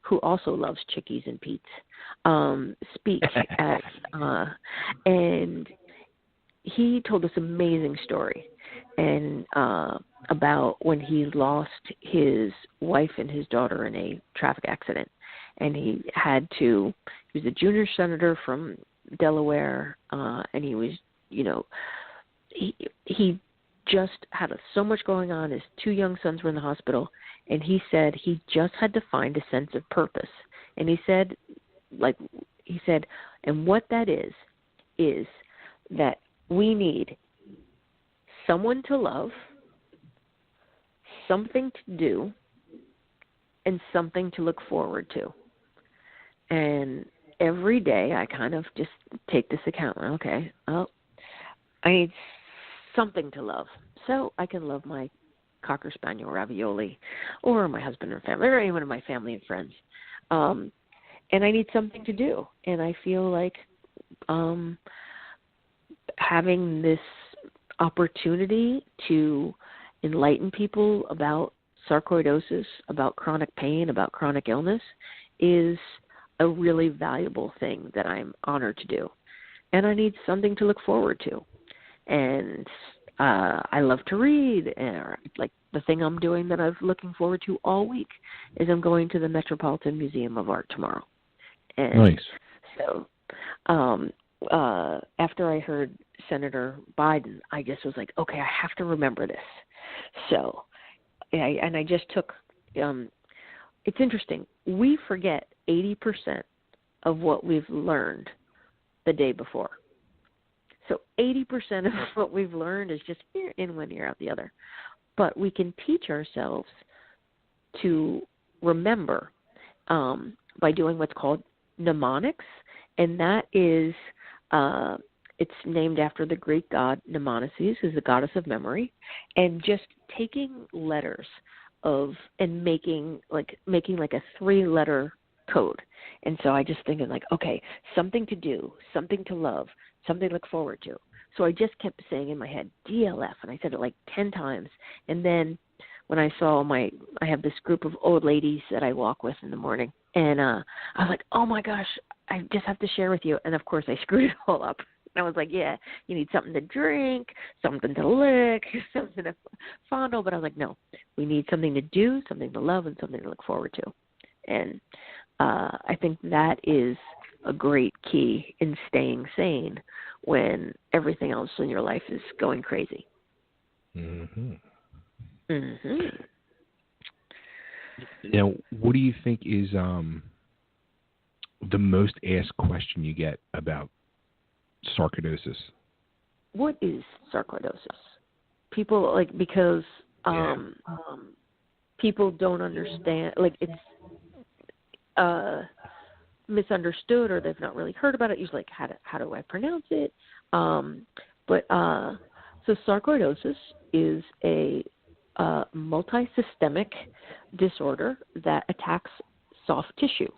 who also loves Chickies and Pete's, speak at, and he told this amazing story and about when he lost his wife and his daughter in a traffic accident, and he was a junior senator from Delaware, and he was, he just had so much going on. His 2 young sons were in the hospital, and he said he just had to find a sense of purpose. And he said, and what that is that we need someone to love, something to do, and something to look forward to. And every day I kind of just take this account. Okay, well, I need something to love, so I can love my Cocker Spaniel Ravioli, or my husband and family, or anyone in my family and friends. And I need something to do, and I feel like having this opportunity to enlighten people about sarcoidosis, about chronic pain, about chronic illness, is a really valuable thing that I'm honored to do. And I need something to look forward to. And I love to read. And like the thing I'm doing that I'm looking forward to all week is I'm going to the Metropolitan Museum of Art tomorrow. And nice. So after I heard Senator Biden, I just was like, okay, I have to remember this. So I just took it's interesting. We forget 80% of what we've learned the day before. So 80% of what we've learned is just in one ear, out the other. But we can teach ourselves to remember by doing what's called mnemonics, and that is it's named after the Greek god Mnemosyne, who's the goddess of memory, and just taking letters and making like a 3-letter code. And so I just thinking like, okay, something to do, something to love, something to look forward to. So I just kept saying in my head, DLF, and I said it like 10 times. And then when I saw I have this group of old ladies that I walk with in the morning, and I was like, oh my gosh, I just have to share with you. And of course I screwed it all up. And I was like, yeah, you need something to drink, something to lick, something to fondle. But I was like, no, we need something to do, something to love, and something to look forward to. And I think that is a great key in staying sane when everything else in your life is going crazy. Mm-hmm. Mm-hmm. Now, what do you think is the most asked question you get about sarcoidosis? What is sarcoidosis? People because people don't understand, like it's misunderstood, or they've not really heard about it. Usually, like, how do I pronounce it? So sarcoidosis is a multisystemic disorder that attacks soft tissue.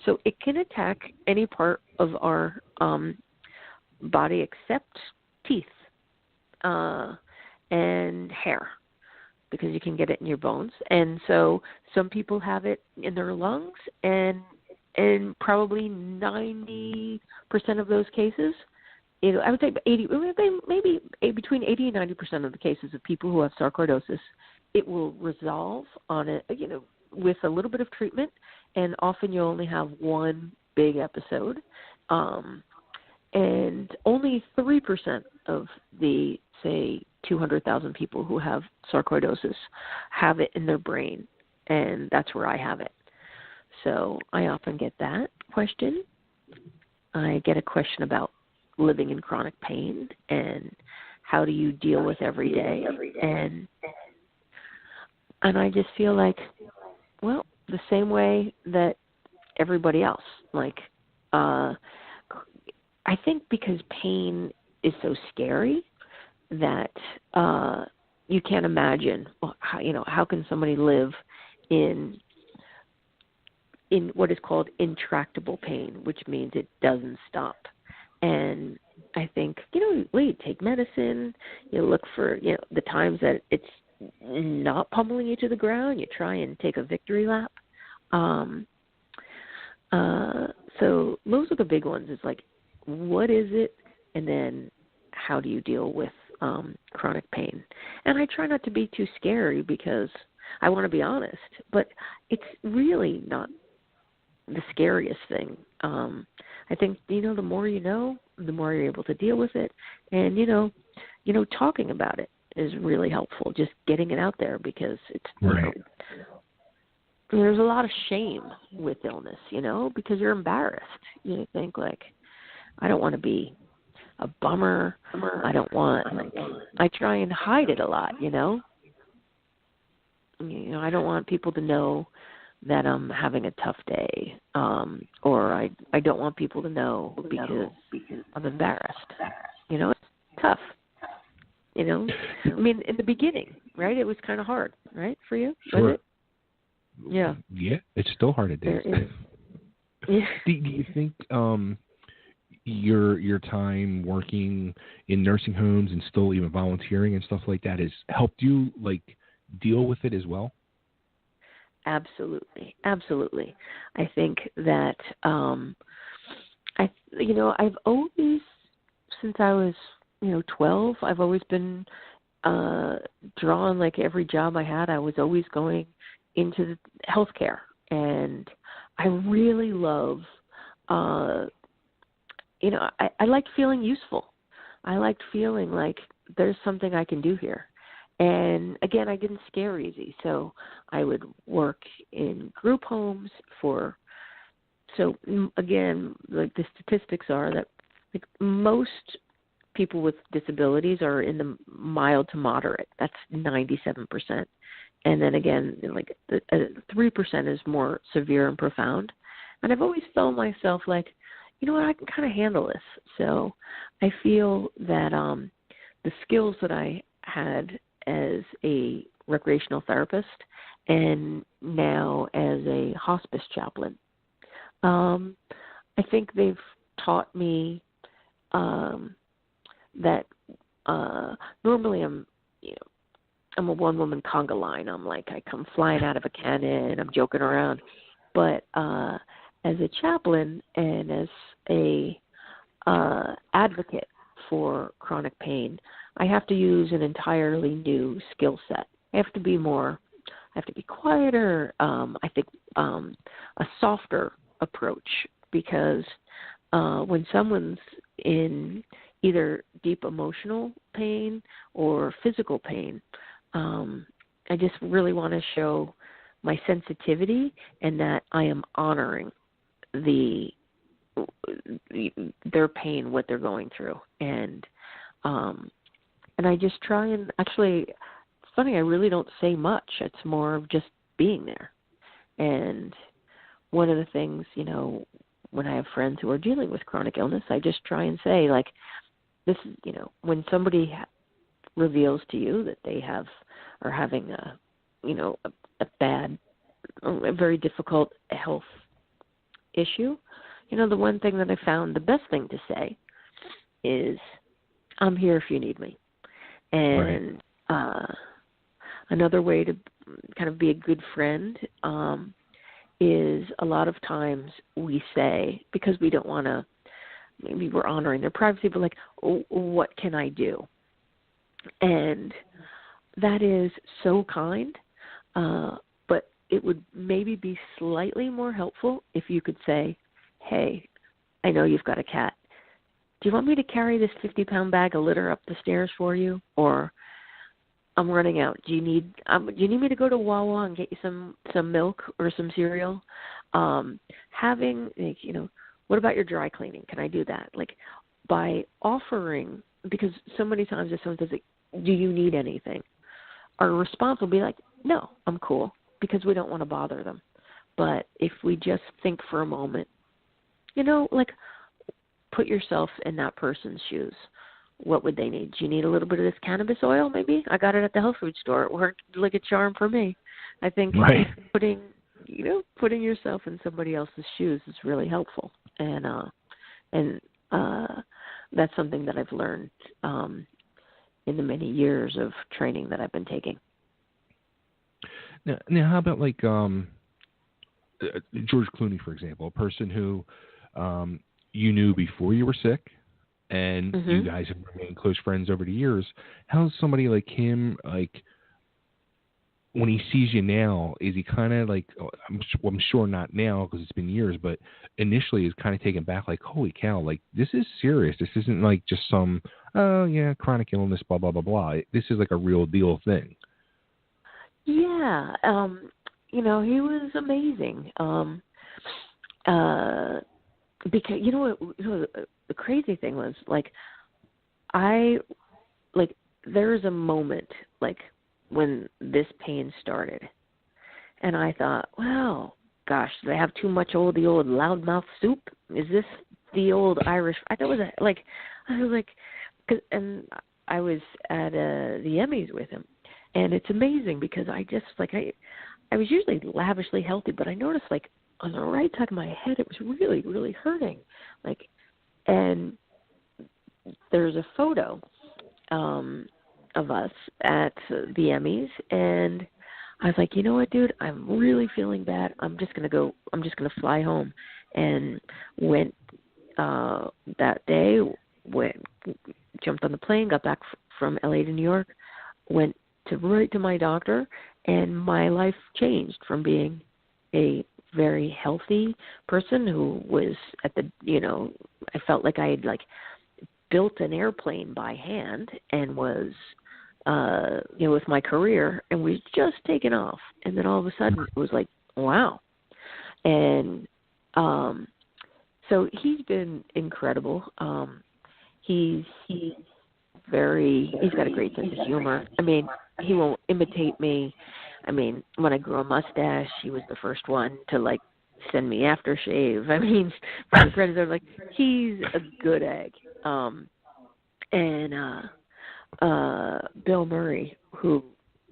So it can attack any part of our body except teeth and hair, because you can get it in your bones. And so some people have it in their lungs, and probably 90% of those cases, I would say 80, maybe between 80 and 90% of the cases of people who have sarcoidosis, it will resolve on it, with a little bit of treatment, and often you only have one big episode. And only 3% of the, say, 200,000 people who have sarcoidosis have it in their brain, and that's where I have it. So I often get that question. I get a question about living in chronic pain and how do you deal with every day. And I just feel like, well, the same way that everybody else. Like, I think because pain is so scary that you can't imagine how can somebody live in what is called intractable pain, which means it doesn't stop. And I think, take medicine, you look for, the times that it's not pummeling you to the ground, you try and take a victory lap. So those are the big ones. It's like, what is it? And then how do you deal with chronic pain? And I try not to be too scary because I want to be honest, but it's really not the scariest thing. I think, the more you know, the more you're able to deal with it. And, talking about it is really helpful, just getting it out there, because it's, right. There's a lot of shame with illness, because you're embarrassed. You think, like, I don't want to be a bummer. I don't want, I try and hide it a lot, I don't want people to know that I'm having a tough day, or I don't want people to know because I'm embarrassed. It's tough. I mean, in the beginning, right? It was kind of hard, right, for you? Sure. Was it? Yeah. Yeah, it's still hard to do. Yeah. Do you think your time working in nursing homes and still even volunteering and stuff like that has helped you, like, deal with it as well? Absolutely. Absolutely. I think that I've always, since I was, 12, I've always been drawn, like every job I had, I was always going into the healthcare. And I really love, I liked feeling useful. I liked feeling like there's something I can do here. And again, I didn't scare easy. So I would work in group homes again, like the statistics are that like most people with disabilities are in the mild to moderate. That's 97%. And then again, like 3% is more severe and profound. And I've always felt myself like, you know what, I can kind of handle this. So I feel that the skills that I had as a recreational therapist and now as a hospice chaplain, I think they've taught me that normally I'm a one-woman conga line. I'm like, I come flying out of a cannon, I'm joking around. But as a chaplain and as a advocate for chronic pain, I have to use an entirely new skill set. I have to be quieter, I think a softer approach, because when someone's in either deep emotional pain or physical pain, I just really want to show my sensitivity and that I am honoring their pain, what they're going through. And I just try and actually, it's funny, I really don't say much. It's more of just being there. And one of the things, when I have friends who are dealing with chronic illness, I just try and say, like, this is, when somebody reveals to you that they are having a very difficult health issue, the one thing that I found the best thing to say is, I'm here if you need me. And another way to kind of be a good friend is a lot of times we say, because we don't want to, maybe we're honoring their privacy, but like, oh, what can I do? And that is so kind, but it would maybe be slightly more helpful if you could say, hey, I know you've got a cat. Do you want me to carry this 50-pound bag of litter up the stairs for you? Or I'm running out. Do you need me to go to Wawa and get you some milk or some cereal? What about your dry cleaning? Can I do that? Like, by offering, because so many times if someone says, do you need anything? Our response will be like, no, I'm cool, because we don't want to bother them. But if we just think for a moment, put yourself in that person's shoes. What would they need? Do you need a little bit of this cannabis oil, maybe? I got it at the health food store. It worked like a charm for me. I think putting yourself in somebody else's shoes is really helpful. And that's something that I've learned in the many years of training that I've been taking. Now how about like George Clooney, for example, a person who you knew before you were sick, and you guys have remained close friends over the years. How's somebody like him, like, when he sees you now, is he kind of like, I'm sure not now because it's been years, but initially is kind of taken back, like, holy cow, like, this is serious. This isn't like just some, chronic illness, blah, blah, blah, blah. This is like a real deal thing. Yeah. He was amazing. Because, the crazy thing was, like, there was a moment, like, when this pain started, and I thought, wow, gosh, do they have too much the old loudmouth soup? Is this the old Irish? I was at the Emmys with him, and it's amazing because I was usually lavishly healthy, but I noticed, like, on the right side of my head, it was really, really hurting. Like, and there's a photo of us at the Emmys, and I was like, you know what, dude, I'm really feeling bad. I'm just going to fly home. And went that day, jumped on the plane, got back from LA to New York, went right to my doctor, and my life changed from being a very healthy person who was at the, I felt like I had built an airplane by hand and was, with my career, and was just taking off. And then all of a sudden it was like, wow. And so he's been incredible. He's got a great sense of humor. I mean, he won't imitate me. I mean, when I grew a mustache, he was the first one to send me aftershave. I mean, my friends are like, he's a good egg. And Bill Murray, who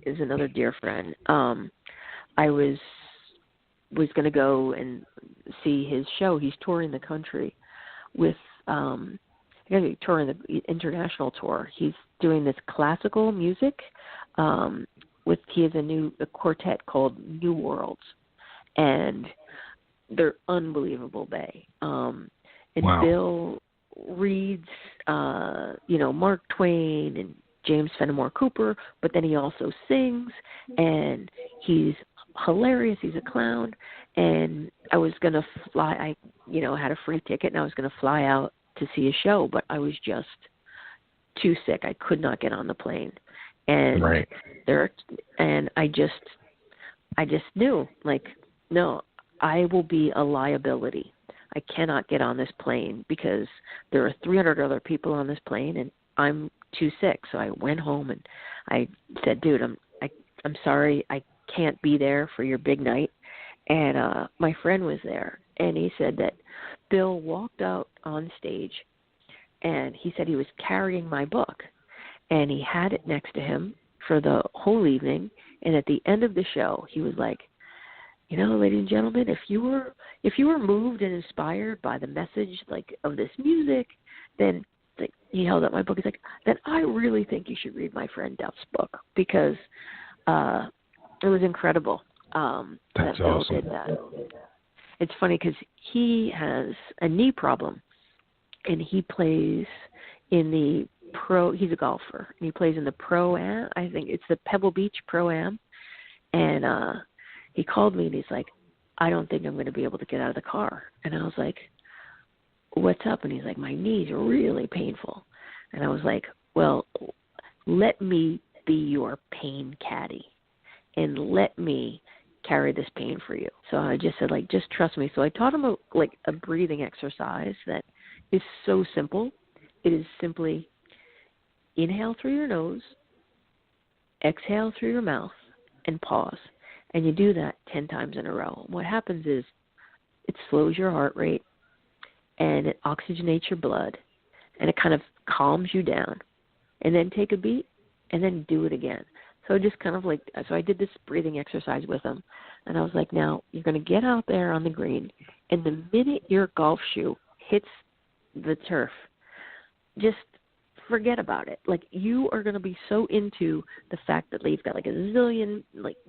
is another dear friend, I was going to go and see his show. He's touring the country with touring the international tour. He's doing this classical music he has a quartet called New Worlds, and they're unbelievable. And wow. Bill reads Mark Twain and James Fenimore Cooper, but then he also sings, and he's hilarious. He's a clown. And I was going to fly. I had a free ticket, and I was going to fly out to see a show, but I was just too sick. I could not get on the plane. And right. And I just knew, no, I will be a liability. I cannot get on this plane because there are 300 other people on this plane, and I'm too sick. So I went home and I said, dude, I'm sorry, I can't be there for your big night. And my friend was there, and he said that Bill walked out on stage, and he said he was carrying my book, and he had it next to him for the whole evening. And at the end of the show, he was like, ladies and gentlemen, if you were moved and inspired by the message of this music, then he held up my book. He's like, then I really think you should read my friend Duff's book, because it was incredible. That's that Bill awesome. did that. It's funny because he has a knee problem, and he plays in the he's a golfer, and he plays in the Pro-Am. I think it's the Pebble Beach Pro-Am. And he called me, and he's like, I don't think I'm going to be able to get out of the car. And I was like, what's up? And he's like, my knees are really painful. And I was like, well, let me be your pain caddy, and let me carry this pain for you. So I just said, just trust me. So I taught him a breathing exercise that is so simple. It is simply inhale through your nose, exhale through your mouth, and pause. And you do that 10 times in a row. What happens is it slows your heart rate, and it oxygenates your blood, and it kind of calms you down. And then take a beat, and then do it again. So just kind of so I did this breathing exercise with him, and I was like, now you're going to get out there on the green, and the minute your golf shoe hits the turf, just forget about it. You are going to be so into the fact that you've got a zillion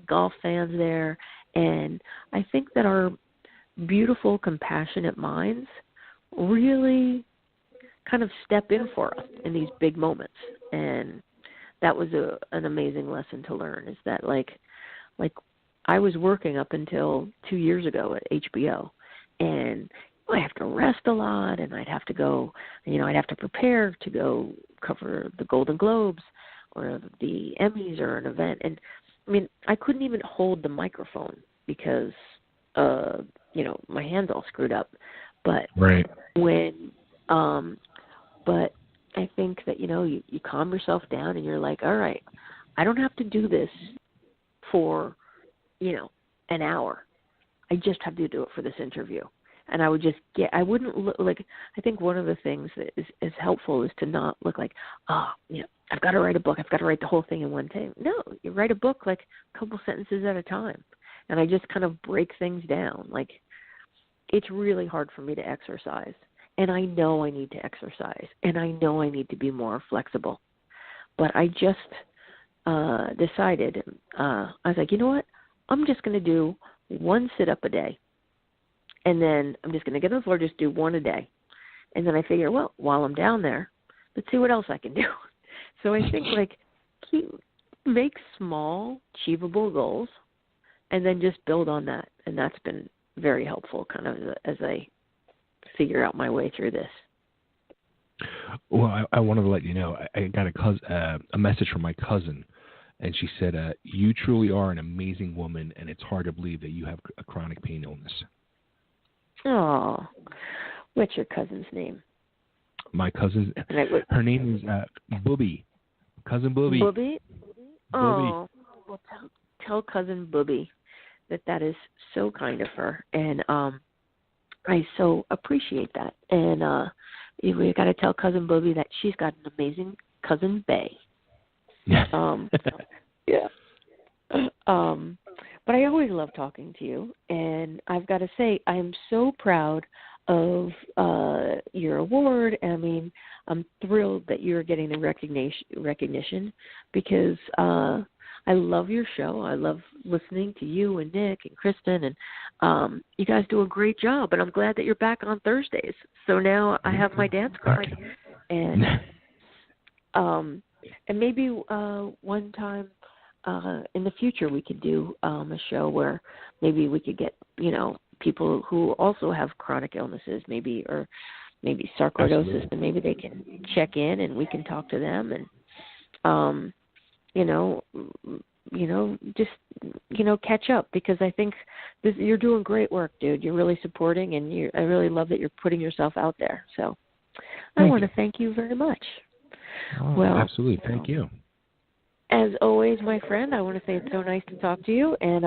golf fans there, and I think that our beautiful, compassionate minds really kind of step in for us in these big moments. And that was an amazing lesson to learn, is that I was working up until 2 years ago at HBO, and I have to rest a lot, and I'd have to go, I'd have to prepare to go cover the Golden Globes or the Emmys or an event. And I couldn't even hold the microphone because, my hand's all screwed up. But right. But I think that, you calm yourself down, and you're like, all right, I don't have to do this for, an hour. I just have to do it for this interview. And I would just I wouldn't look I think one of the things that is helpful is to not look I've got to write a book. I've got to write the whole thing in one day. No, you write a book a couple sentences at a time. And I just kind of break things down. It's really hard for me to exercise. And I know I need to exercise. And I know I need to be more flexible. But I just decided, I was like, you know what? I'm just going to do one sit-up a day. And then I'm just going to get on the floor, just do one a day. And then I figure, well, while I'm down there, let's see what else I can do. So I think, like, make small, achievable goals, and then just build on that. And that's been very helpful kind of as I figure out my way through this. Well, I wanted to let you know, I got a message from my cousin, and she said, you truly are an amazing woman, and it's hard to believe that you have a chronic pain illness. Oh, what's your cousin's name? My cousin, her name is Booby. Cousin Booby. Booby? Oh, well, tell Cousin Booby that is so kind of her, and I so appreciate that. And we got to tell Cousin Booby that she's got an amazing cousin Bay. Yeah. But I always love talking to you, and I've got to say I am so proud of your award. I mean, I'm thrilled that you're getting the recognition because I love your show. I love listening to you and Nick and Kristen, and you guys do a great job. And I'm glad that you're back on Thursdays. So now I have my dance card, and maybe one time in the future we could do a show where maybe we could get people who also have chronic illnesses, maybe sarcoidosis. Absolutely. And maybe they can check in and we can talk to them and just catch up, because I think you're doing great work, dude. You're really supporting, and I really love that you're putting yourself out there. So I want to thank you very much. Oh, well, absolutely. Thank you. As always, my friend, I want to say it's so nice to talk to you, and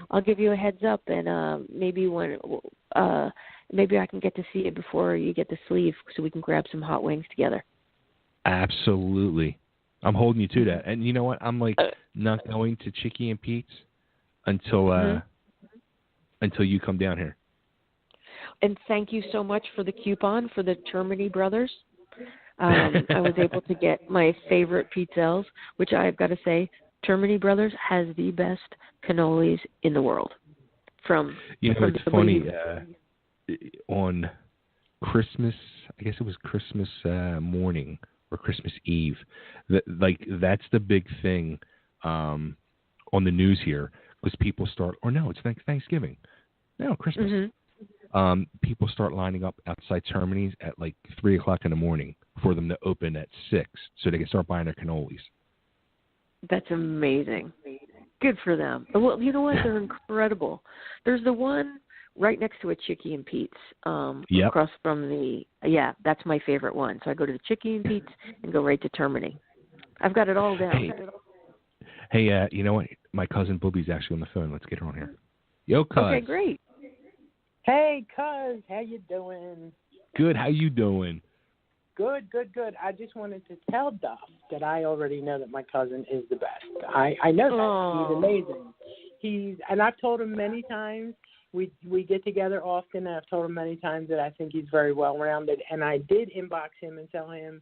I'll give you a heads up, and maybe I can get to see you before you get to sleeve, so we can grab some hot wings together. Absolutely. I'm holding you to that. And you know what? I'm not going to Chicky and Pete's until you come down here. And thank you so much for the coupon for the Termini Brothers. I was able to get my favorite pizzelles, which I've got to say, Termini Brothers has the best cannolis in the world. It's funny. On Christmas, I guess it was Christmas morning or Christmas Eve, that's the big thing on the news here, because people start, or no, it's Thanksgiving. No, Christmas. Mm-hmm. People start lining up outside Termini's at 3 o'clock in the morning for them to open at 6, so they can start buying their cannolis. That's amazing. Good for them. Well, you know what? They're incredible. There's the one right next to a Chicky and Pete's, across from that's my favorite one. So I go to the Chicky and Pete's and go right to Termini. I've got it all down. Hey, you know what? My cousin Booby's actually on the phone. Let's get her on here. Yo, cuz. Okay, great. Hey, cuz. How you doing? Good. How you doing? Good. I just wanted to tell Duff that I already know that my cousin is the best. I know that. Aww. He's amazing. And I've told him many times. We get together often, and I've told him many times that I think he's very well-rounded. And I did inbox him and tell him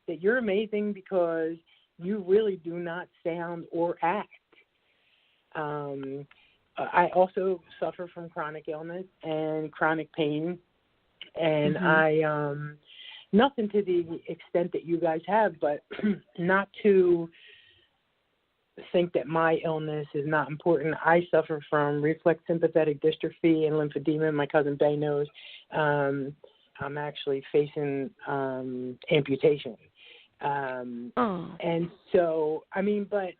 that you're amazing because you really do not sound or act. I also suffer from chronic illness and chronic pain, and I nothing to the extent that you guys have, but not to think that my illness is not important. I suffer from reflex sympathetic dystrophy and lymphedema. My cousin Bay knows. I'm actually facing amputation. And so, but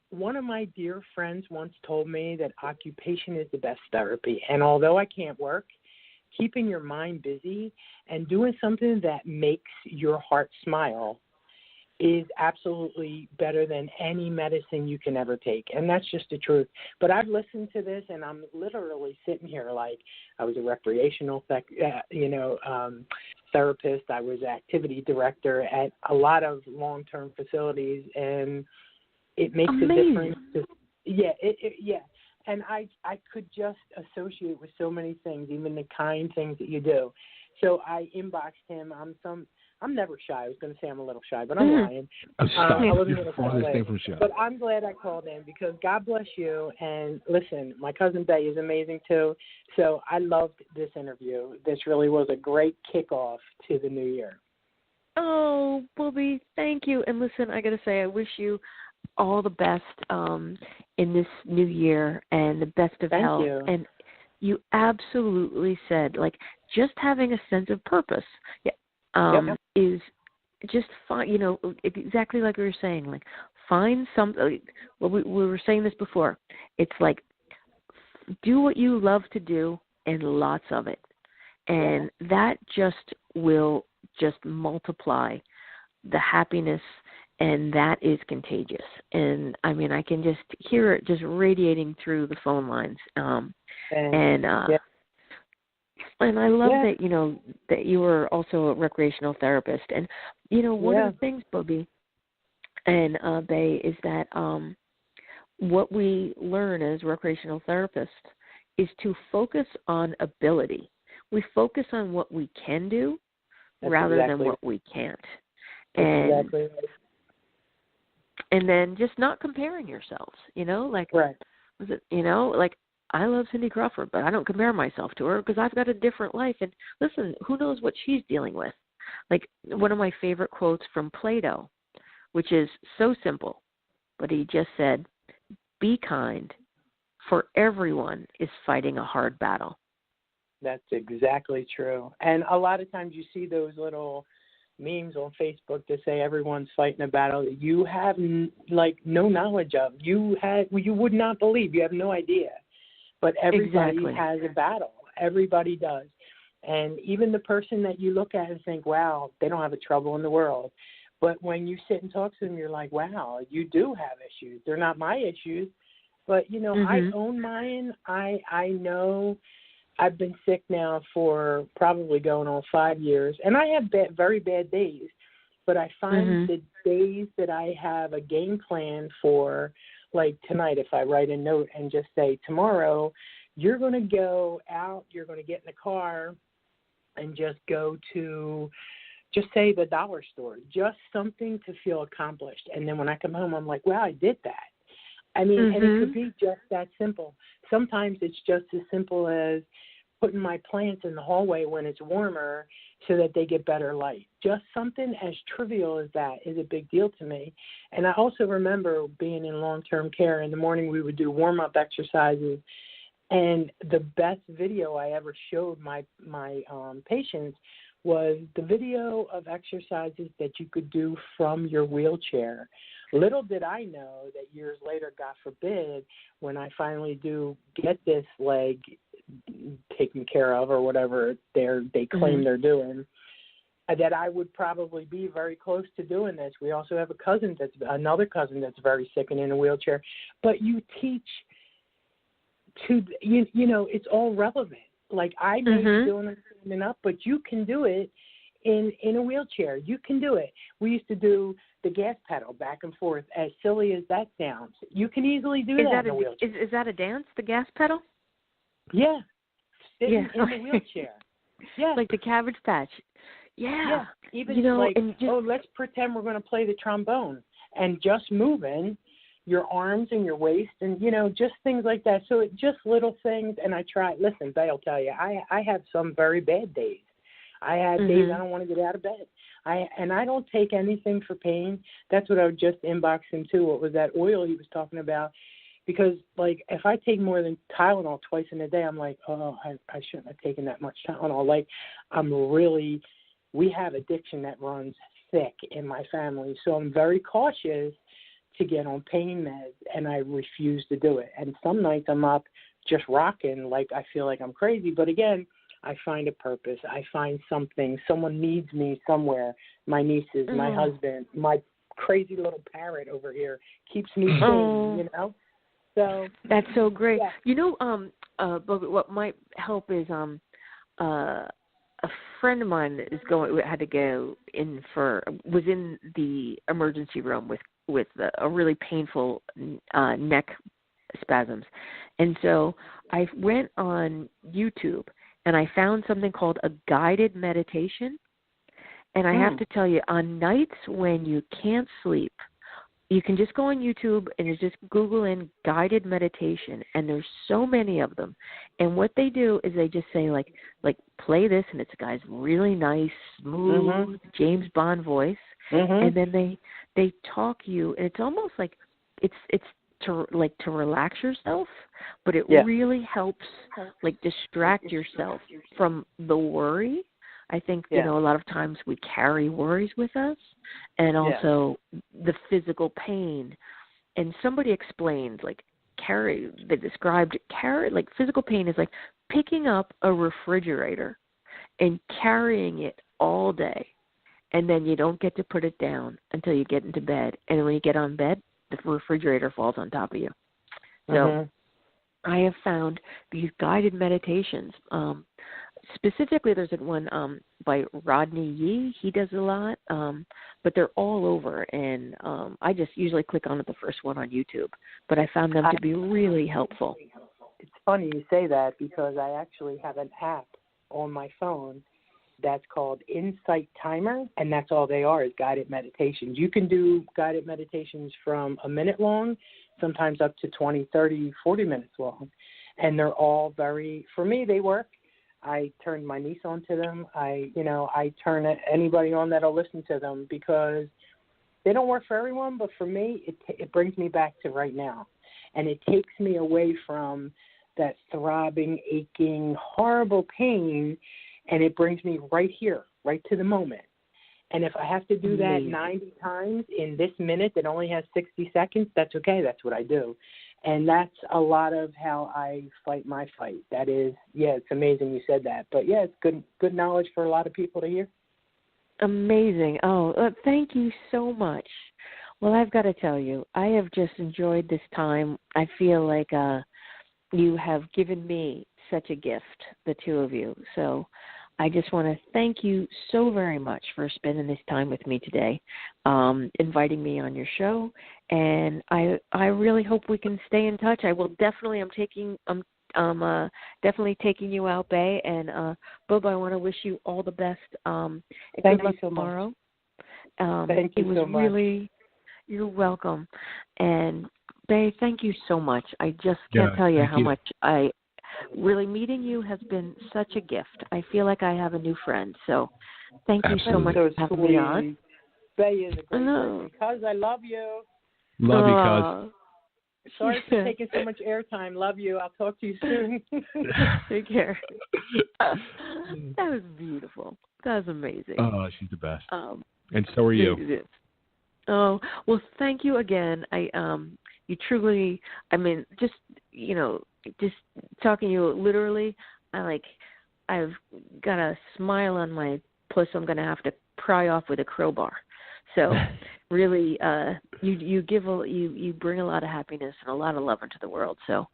one of my dear friends once told me that occupation is the best therapy. And although I can't work, keeping your mind busy and doing something that makes your heart smile is absolutely better than any medicine you can ever take. And that's just the truth. But I've listened to this, and I'm literally sitting here like I was a recreational therapist. I was activity director at a lot of long-term facilities, and it makes a difference. And I could just associate with so many things, even the kind things that you do. So I inboxed him. I'm never shy. I was going to say I'm a little shy, but I'm lying. Oh, stop. I wasn't You're going the to call farthest it. thing from shy. But I'm glad I called in because God bless you. And listen, my cousin Bay is amazing too. So I loved this interview. This really was a great kickoff to the new year. Oh, Bobby, thank you. And listen, I got to say, I wish you all the best in this new year and the best of health. Thank you. And you absolutely said, like, just having a sense of purpose is just fine. You know, exactly like we were saying, like, find something. Well, we were saying this before. It's like, do what you love to do and lots of it. And that just will just multiply the happiness, and that is contagious. And I mean, I can just hear it just radiating through the phone lines. And I love that, you know, that you were also a recreational therapist. And, you know, one of the things, Bobby and Bay, is that what we learn as recreational therapists is to focus on ability. We focus on what we can do rather than what we can't. And and then just not comparing yourselves, you know, like, was it, you know, like, I love Cindy Crawford, but I don't compare myself to her because I've got a different life. And listen, who knows what she's dealing with? Like, one of my favorite quotes from Plato, which is so simple, but he just said, be kind, for everyone is fighting a hard battle. That's exactly true. And a lot of times you see those little memes on Facebook that say everyone's fighting a battle that you have no knowledge of. You would not believe. You have no idea. But everybody has a battle. Everybody does. And even the person that you look at and think, wow, they don't have a trouble in the world. But when you sit and talk to them, you're like, wow, you do have issues. They're not my issues. But, you know, I own mine. I know I've been sick now for probably going on 5 years. And I have very bad days. But I find the days that I have a game plan for, like tonight, if I write a note and just say, tomorrow, you're going to go out, you're going to get in the car and just go to, just say the dollar store, just something to feel accomplished. And then when I come home, I'm like, wow, I did that. I mean, and it could be just that simple. Sometimes it's just as simple as putting my plants in the hallway when it's warmer so that they get better light. Just something as trivial as that is a big deal to me. And I also remember being in long-term care. In the morning we would do warm-up exercises. And the best video I ever showed my patients was the video of exercises that you could do from your wheelchair. Little did I know that years later, God forbid, when I finally do get this leg taken care of or whatever they claim they're doing, that I would probably be very close to doing this. We also have another cousin that's very sick and in a wheelchair. But you teach to, you know, it's all relevant. Like I may be doing it standing up, but you can do it in a wheelchair. You can do it. We used to do the gas pedal back and forth, as silly as that sounds. You can easily do that in a wheelchair. Is that a dance, the gas pedal? Yeah. Sitting in a wheelchair. Yeah. Like the Cabbage Patch. Yeah. Even, you know, like, just, let's pretend we're going to play the trombone and just moving your arms and your waist and, you know, just things like that. So it just little things. And I try. Listen, They'll tell you, I have some very bad days. I had days I don't want to get out of bed. I don't take anything for pain. That's what I would just inbox him too. What was that oil he was talking about? Because, like, if I take more than Tylenol twice in a day, I'm like, oh, I shouldn't have taken that much Tylenol. Like, we have addiction that runs thick in my family. So I'm very cautious to get on pain meds, and I refuse to do it. And some nights I'm up just rocking, like I feel like I'm crazy. But again, I find a purpose. I find something. Someone needs me somewhere. My nieces, my husband, my crazy little parrot over here keeps me sane, you know? So that's so great. Yeah. You know, but what might help is a friend of mine had to go in was in the emergency room with a really painful neck spasms. And so I went on YouTube and I found something called a guided meditation. And I have to tell you, on nights when you can't sleep, you can just go on YouTube and you just Google in guided meditation, and there's so many of them. And what they do is they just say, like play this, and it's a guy's really nice, smooth James Bond voice, and then they talk you, and it's almost like it's to relax yourself, but it really helps distract yourself from the worry. I think, a lot of times we carry worries with us, and also the physical pain. And somebody explained, they described physical pain is like picking up a refrigerator and carrying it all day, and then you don't get to put it down until you get into bed. And when you get on bed, the refrigerator falls on top of you. So I have found these guided meditations. Specifically, there's one by Rodney Yee. He does a lot, but they're all over. And I just usually click on the first one on YouTube. But I found them to be really helpful. It's funny you say that, because I actually have an app on my phone that's called Insight Timer, and that's all they are, is guided meditations. You can do guided meditations from a minute long, sometimes up to 20, 30, 40 minutes long. And they're all for me, they work. I turned my niece on to them. I turn anybody on that'll listen to them, because they don't work for everyone, but for me, it brings me back to right now. And it takes me away from that throbbing, aching, horrible pain, and it brings me right here, right to the moment. And if I have to do that 90 times in this minute that only has 60 seconds, that's okay. That's what I do. And that's a lot of how I fight my fight. That is, it's amazing you said that. But, it's good knowledge for a lot of people to hear. Amazing. Oh, thank you so much. Well, I've got to tell you, I have just enjoyed this time. I feel like you have given me such a gift, the two of you. So I just want to thank you so very much for spending this time with me today, inviting me on your show. And I really hope we can stay in touch. I will definitely. I'm definitely taking you out, Bay. And Bub, I want to wish you all the best. Thank you so tomorrow. Much. Thank you so much. You're welcome. And Bay, thank you so much. I just can't tell you how much really meeting you has been such a gift. I feel like I have a new friend. So thank you so much for having me on. Bay is a great person. Because I love you. Love you, cuz. Sorry for taking so much airtime. Love you. I'll talk to you soon. Take care. That was beautiful. That was amazing. Oh, she's the best. And so are you. Oh, well, thank you again. You truly, just talking to you literally, I've got a smile on my puss. I'm going to have to pry off with a crowbar. So really, you bring a lot of happiness and a lot of love into the world. So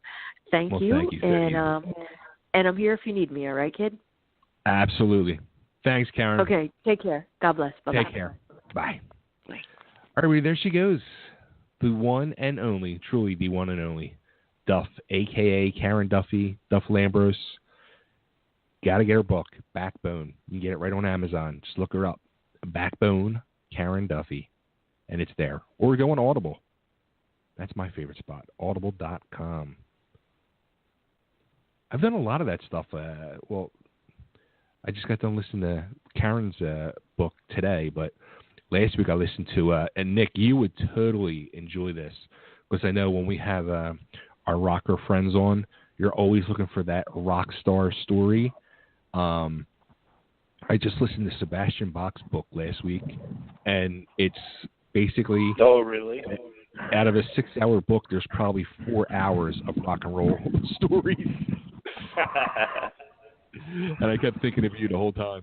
thank you. Thank you. And I'm here if you need me. All right, kid? Absolutely. Thanks, Karen. Okay. Take care. God bless. Bye-bye. Take care. Bye. Bye. All right, there she goes. The one and only, truly the one and only, Duff, a.k.a. Karen Duffy, Duff Lambros. Got to get her book, Backbone. You can get it right on Amazon. Just look her up. Backbone, Karen Duffy. And it's there. Or go on Audible. That's my favorite spot, audible.com. I've done a lot of that stuff. I just got done listening to Karen's book today, but last week I listened to, and Nick, you would totally enjoy this, because I know when we have our rocker friends on, you're always looking for that rock star story. I just listened to Sebastian Bach's book last week, and it's basically... Oh, really? Out of a 6-hour book, there's probably 4 hours of rock and roll stories. And I kept thinking of you the whole time.